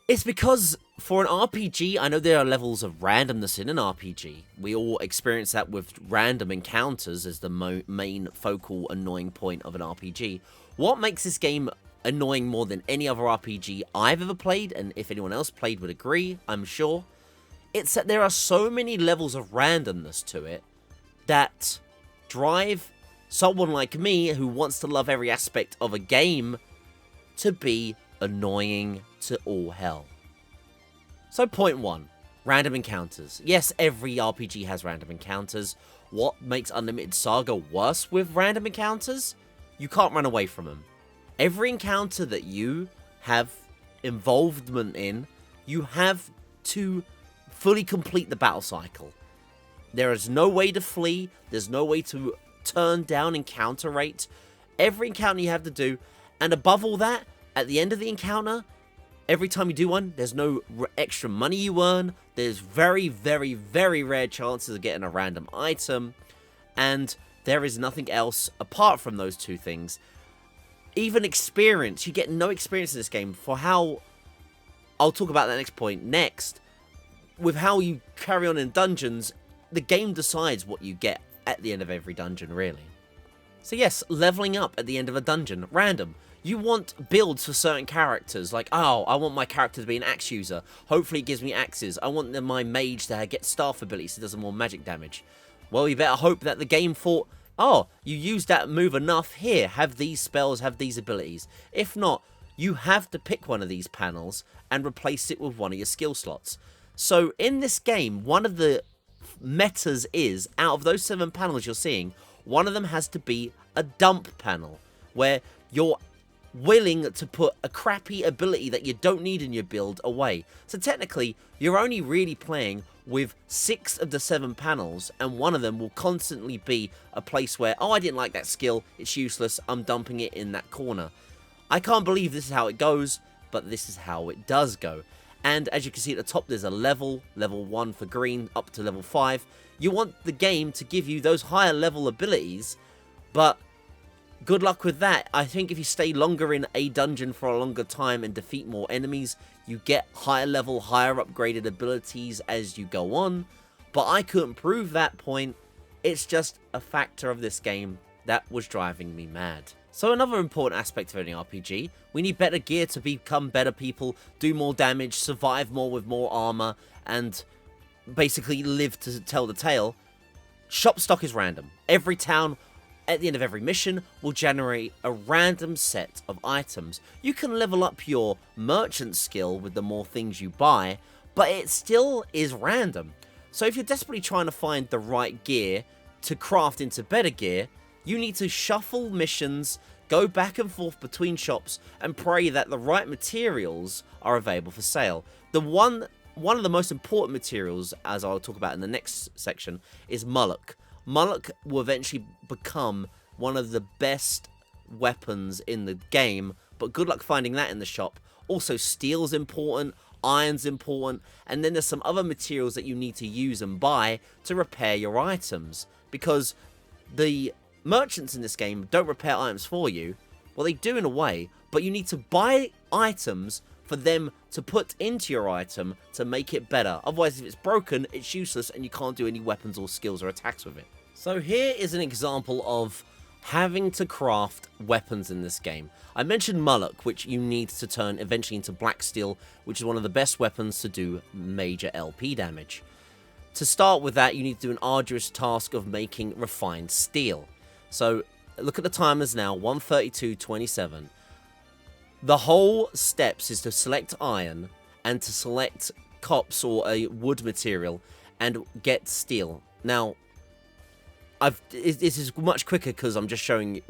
It's because for an RPG, I know there are levels of randomness in an RPG. We all experience that with random encounters as the main focal annoying point of an RPG. What makes this game annoying more than any other RPG I've ever played, and if anyone else played would agree, I'm sure, it's that there are so many levels of randomness to it that drive someone like me who wants to love every aspect of a game to be annoying to all hell. So point one, random encounters. Yes, every RPG has random encounters. What makes Unlimited Saga worse with random encounters? You can't run away from them. Every encounter that you have involvement in, you have to fully complete the battle cycle. There is no way to flee, there's no way to turn down encounter rate. Every encounter you have to do, and above all that, at the end of the encounter, every time you do one, there's no extra money you earn, there's very, very, very rare chances of getting a random item, and there is nothing else apart from those two things. Even experience, you get no experience in this game for how, I'll talk about that next point next, with how you carry on in dungeons, the game decides what you get at the end of every dungeon, really. So yes, leveling up at the end of a dungeon, random. You want builds for certain characters, like, oh, I want my character to be an axe user. Hopefully it gives me axes. I want my mage to get staff abilities so it does more magic damage. Well, you better hope that the game thought, oh, you used that move enough, here, have these spells, have these abilities. If not, you have to pick one of these panels and replace it with one of your skill slots. So in this game, one of the metas is, out of those 7 panels you're seeing, one of them has to be a dump panel, where you're willing to put a crappy ability that you don't need in your build away. So technically, you're only really playing with 6 of the 7 panels, and one of them will constantly be a place where, oh, I didn't like that skill, it's useless, I'm dumping it in that corner. I can't believe this is how it goes, but this is how it does go. And as you can see at the top, there's a level 1 for green, up to level 5. You want the game to give you those higher level abilities, but good luck with that. I think if you stay longer in a dungeon for a longer time and defeat more enemies, you get higher level, higher upgraded abilities as you go on. But I couldn't prove that point. It's just a factor of this game that was driving me mad. So another important aspect of any RPG, we need better gear to become better people, do more damage, survive more with more armor, and basically live to tell the tale. Shop stock is random. Every town, at the end of every mission, will generate a random set of items. You can level up your merchant skill with the more things you buy, but it still is random. So if you're desperately trying to find the right gear to craft into better gear, you need to shuffle missions, go back and forth between shops, and pray that the right materials are available for sale. One of the most important materials, as I'll talk about in the next section, is mullock. Mullock will eventually become one of the best weapons in the game, but good luck finding that in the shop. Also, steel's important, iron's important, and then there's some other materials that you need to use and buy to repair your items, because the merchants in this game don't repair items for you. Well, they do in a way, but you need to buy items for them to put into your item to make it better. Otherwise, if it's broken, it's useless and you can't do any weapons or skills or attacks with it. So here is an example of having to craft weapons in this game. I mentioned mullock, which you need to turn eventually into black steel, which is one of the best weapons to do major LP damage. To start with that, you need to do an arduous task of making refined steel. So look at the timers now, 1:32:27. The whole steps is to select iron and to select copse or a wood material and get steel. Now, this is much quicker because I'm just showing you,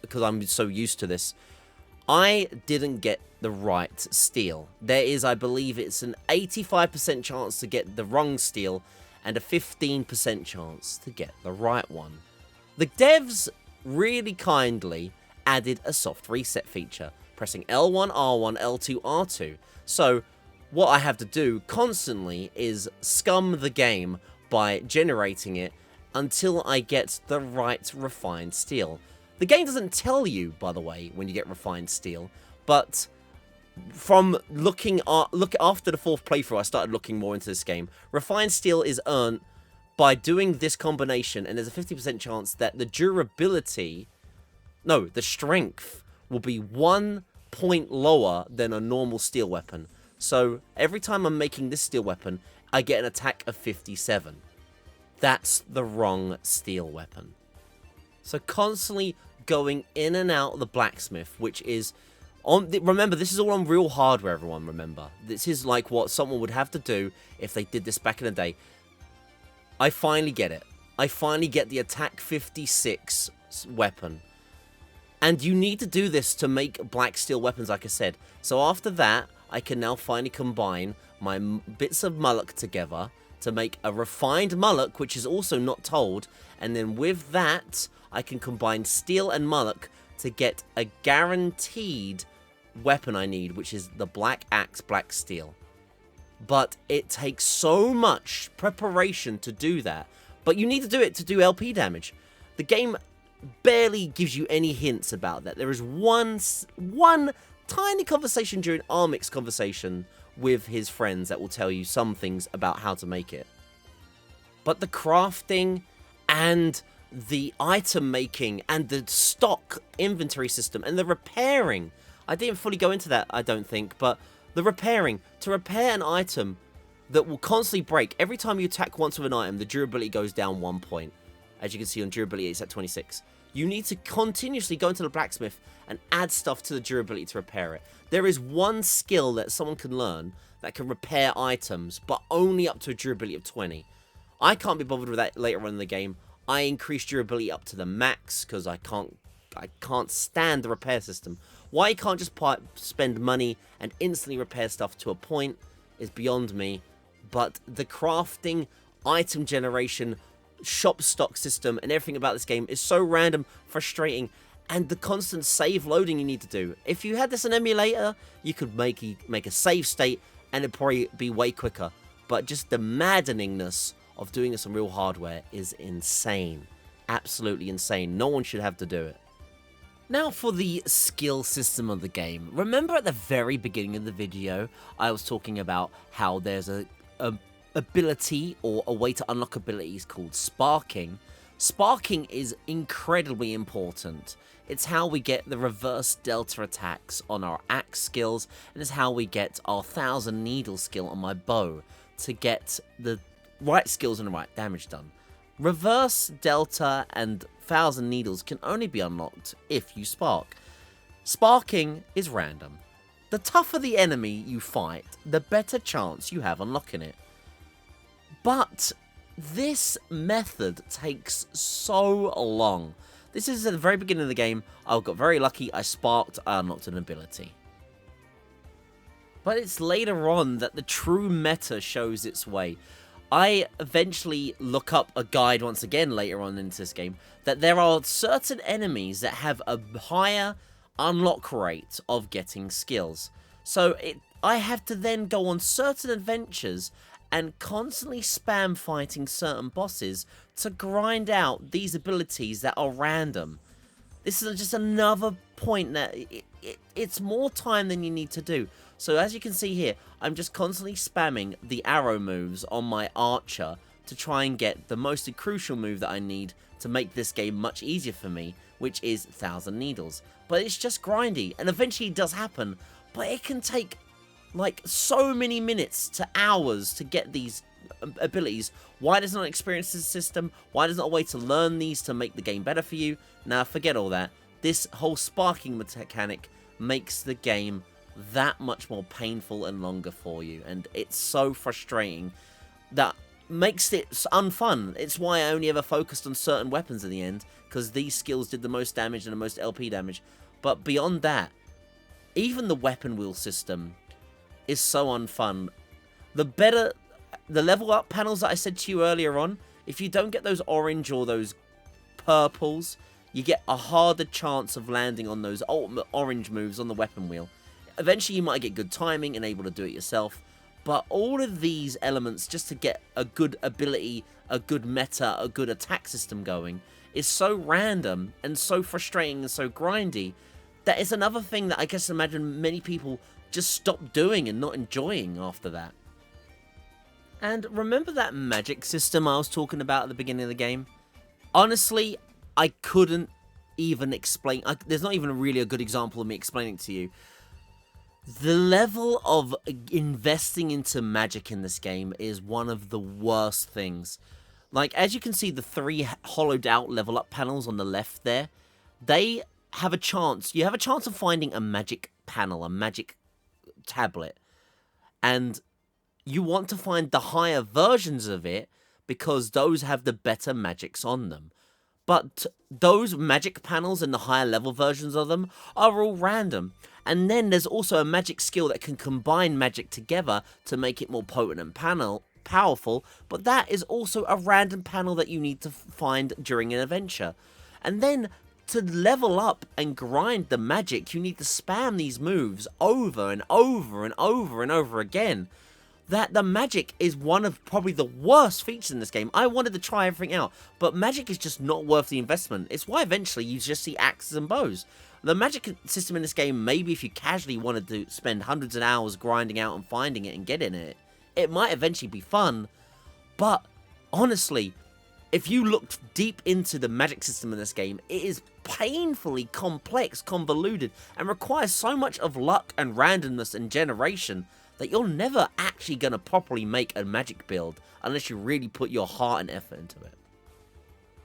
because I'm so used to this. I didn't get the right steel. There is, I believe it's an 85% chance to get the wrong steel and a 15% chance to get the right one. The devs really kindly added a soft reset feature, pressing L1, R1, L2, R2. So what I have to do constantly is scum the game by generating it until I get the right refined steel. The game doesn't tell you, by the way, when you get refined steel, but from look after the 4th playthrough, I started looking more into this game. Refined steel is earned by doing this combination, and there's a 50% chance that the strength will be 1 point lower than a normal steel weapon. So every time I'm making this steel weapon, I get an attack of 57. That's the wrong steel weapon. So constantly going in and out of the blacksmith, which is remember, this is all on real hardware, everyone, remember. This is like what someone would have to do if they did this back in the day. I finally get it. I finally get the attack 56 weapon. And you need to do this to make black steel weapons, like I said. So after that, I can now finally combine my bits of mullock together to make a refined mullock, which is also not told. And then with that, I can combine steel and mullock to get a guaranteed weapon I need, which is the black axe, black steel. But it takes so much preparation to do that. But you need to do it to do LP damage. The game barely gives you any hints about that. There is one tiny conversation during Armic's conversation with his friends that will tell you some things about how to make it. But the crafting and the item making and the stock inventory system and the repairing, I didn't fully go into that, I don't think, but the repairing, to repair an item that will constantly break. Every time you attack once with an item, the durability goes down 1 point. As you can see on durability, it's at 26. You need to continuously go into the blacksmith and add stuff to the durability to repair it. There is one skill that someone can learn that can repair items, but only up to a durability of 20. I can't be bothered with that later on in the game. I increased durability up to the max because I can't stand the repair system. Why you can't just spend money and instantly repair stuff to a point is beyond me. but the crafting, item generation, shop stock system, and everything about this game is so random, frustrating, and the constant save loading you need to do. If you had this in emulator, you could make a save state, and it'd probably be way quicker. But just the maddeningness of doing this on real hardware is insane. Absolutely insane. No one should have to do it. Now for the skill system of the game. Remember at the very beginning of the video, I was talking about how there's a ability or a way to unlock abilities called sparking. Sparking is incredibly important. It's how we get the reverse delta attacks on our axe skills, and it's how we get our 1000 needle skill on my bow to get the right skills and the right damage done. Reverse delta and 1000 needles can only be unlocked if you spark. Sparking is random. The tougher the enemy you fight, the better chance you have unlocking it. But this method takes so long. This is at the very beginning of the game. I got very lucky. I sparked. I unlocked an ability. But it's later on that the true meta shows its way. I eventually look up a guide once again later on into this game that there are certain enemies that have a higher unlock rate of getting skills. So I have to then go on certain adventures and constantly spam fighting certain bosses to grind out these abilities that are random. This is just another point that it's more time than you need to do. So as you can see here, I'm just constantly spamming the arrow moves on my archer to try and get the most crucial move that I need to make this game much easier for me, which is 1000 needles. But it's just grindy, and eventually it does happen, but it can take like so many minutes to hours to get these abilities. Why does not experience this system? Why does not a way to learn these to make the game better for you? Now forget all that. This whole sparking mechanic makes the game that much more painful and longer for you, and it's so frustrating that makes it unfun. It's why I only ever focused on certain weapons in the end, because these skills did the most damage and the most LP damage. But beyond that, even the weapon wheel system is so unfun. The level up panels that I said to you earlier on, if you don't get those orange or those purples, you get a harder chance of landing on those ultimate orange moves on the weapon wheel. Eventually you might get good timing and able to do it yourself, but all of these elements just to get a good ability, a good meta, a good attack system going is so random and so frustrating and so grindy that it's another thing that I guess imagine many people just stop doing and not enjoying after that. And remember that magic system I was talking about at the beginning of the game? Honestly, I couldn't even explain. There's not even really a good example of me explaining it to you. The level of investing into magic in this game is one of the worst things. Like, as you can see, the 3 hollowed out level up panels on the left there, they have a chance. You have a chance of finding a magic panel, a magic tablet. And you want to find the higher versions of it because those have the better magics on them. But those magic panels and the higher level versions of them are all random. And then there's also a magic skill that can combine magic together to make it more potent and powerful. But that is also a random panel that you need to find during an adventure. And then to level up and grind the magic, you need to spam these moves over and over and over and over again. That the magic is one of probably the worst features in this game. I wanted to try everything out, but magic is just not worth the investment. It's why eventually you just see axes and bows. The magic system in this game, maybe if you casually wanted to spend hundreds of hours grinding out and finding it and getting it, it might eventually be fun. But honestly, if you looked deep into the magic system in this game, it is painfully complex, convoluted, and requires so much of luck and randomness and generation that you're never actually going to properly make a magic build unless you really put your heart and effort into it.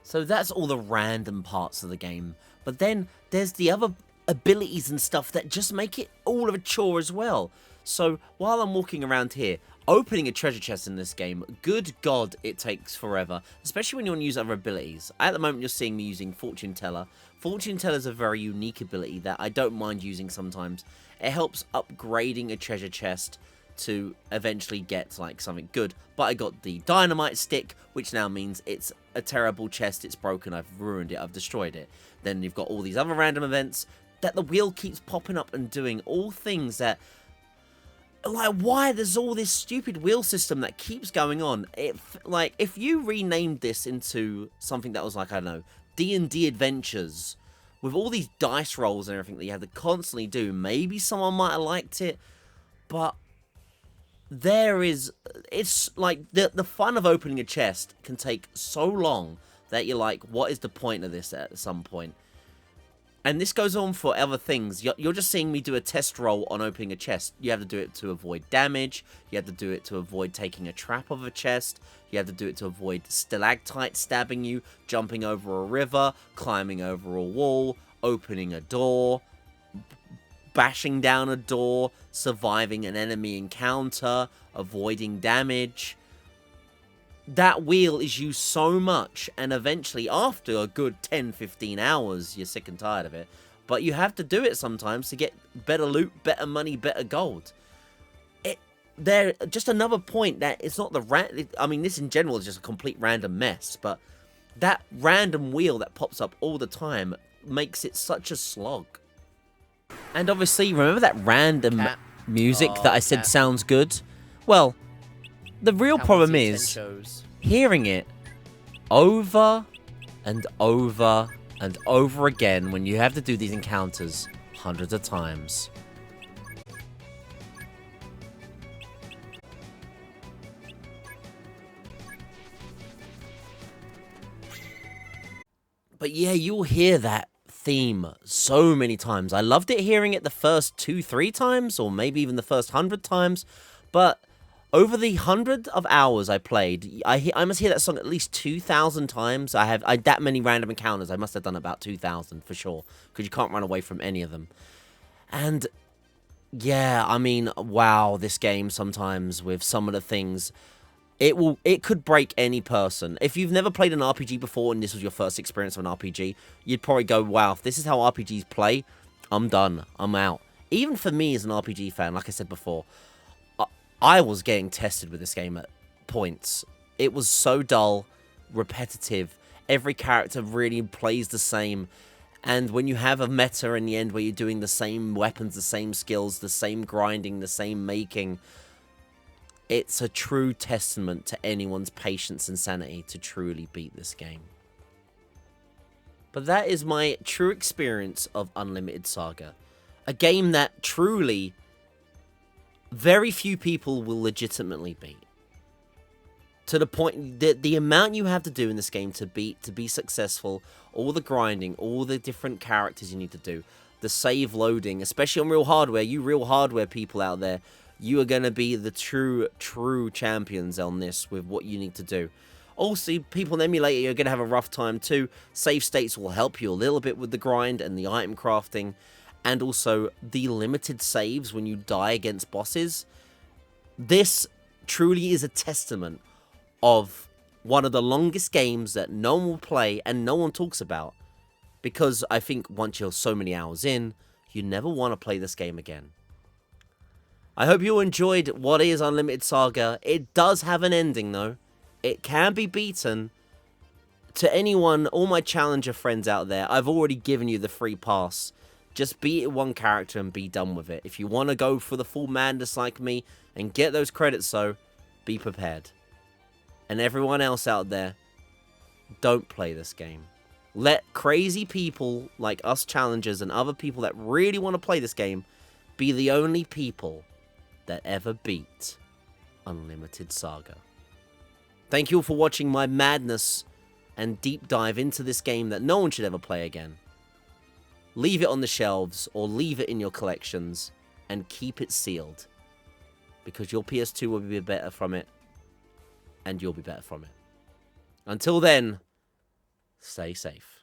So that's all the random parts of the game. But then there's the other abilities and stuff that just make it all of a chore as well. So while I'm walking around here, opening a treasure chest in this game, good God, it takes forever. Especially when you want to use other abilities. At the moment, you're seeing me using Fortune Teller. Fortune Teller is a very unique ability that I don't mind using sometimes. It helps upgrading a treasure chest to eventually get like something good. But I got the dynamite stick, which now means it's a terrible chest. It's broken. I've ruined it. I've destroyed it. Then you've got all these other random events that the wheel keeps popping up and doing all things that, like, why there's all this stupid wheel system that keeps going on. Like, if you renamed this into something that was like, I don't know, D&D Adventures, with all these dice rolls and everything that you have to constantly do, maybe someone might have liked it. But it's like the fun of opening a chest can take so long that you're like, what is the point of this at some point? And this goes on for other things. You're just seeing me do a test roll on opening a chest. You have to do it to avoid damage. You have to do it to avoid taking a trap of a chest. You have to do it to avoid stalactites stabbing you, jumping over a river, climbing over a wall, opening a door, bashing down a door, surviving an enemy encounter, avoiding damage. That wheel is used so much, and eventually, after a good 10-15 hours, you're sick and tired of it. But you have to do it sometimes to get better loot, better money, better gold. Just another point that it's not the I mean, this in general is just a complete random mess, but that random wheel that pops up all the time makes it such a slog. And obviously, remember that random music that I said sounds good? Well, the real problem is hearing it over and over and over again when you have to do these encounters hundreds of times. But yeah, you'll hear that theme so many times. I loved it hearing it the first 2-3 times, or maybe even the first 100 times, but over the 100 of hours I played, I must hear that song at least 2,000 times. I that many random encounters. I must have done about 2,000 for sure, because you can't run away from any of them. And yeah, I mean, wow, this game sometimes with some of the things, it could break any person. If you've never played an RPG before and this was your first experience of an RPG, you'd probably go, wow, if this is how RPGs play, I'm done. I'm out. Even for me as an RPG fan, like I said before, I was getting tested with this game at points. It was so dull, repetitive. Every character really plays the same. And when you have a meta in the end where you're doing the same weapons, the same skills, the same grinding, the same making, it's a true testament to anyone's patience and sanity to truly beat this game. But that is my true experience of Unlimited Saga. A game that truly very few people will legitimately beat. To the point that the amount you have to do in this game to be successful, all the grinding, all the different characters you need to do, the save loading, especially on real hardware, you real hardware people out there, you are going to be the true champions on this with what you need to do. Also, people in emulator, you're going to have a rough time too. Save states will help you a little bit with the grind and the item crafting. And also, the limited saves when you die against bosses. This truly is a testament of one of the longest games that no one will play and no one talks about. Because I think once you're so many hours in, you never want to play this game again. I hope you enjoyed what is Unlimited Saga. It does have an ending, though. It can be beaten. To anyone, all my challenger friends out there, I've already given you the free pass. Just beat it one character and be done with it. If you want to go for the full madness like me and get those credits, so be prepared. And everyone else out there, don't play this game. Let crazy people like us challengers and other people that really want to play this game be the only people that ever beat Unlimited Saga. Thank you all for watching my madness and deep dive into this game that no one should ever play again. Leave it on the shelves or leave it in your collections and keep it sealed, because your PS2 will be better from it and you'll be better from it. Until then, stay safe.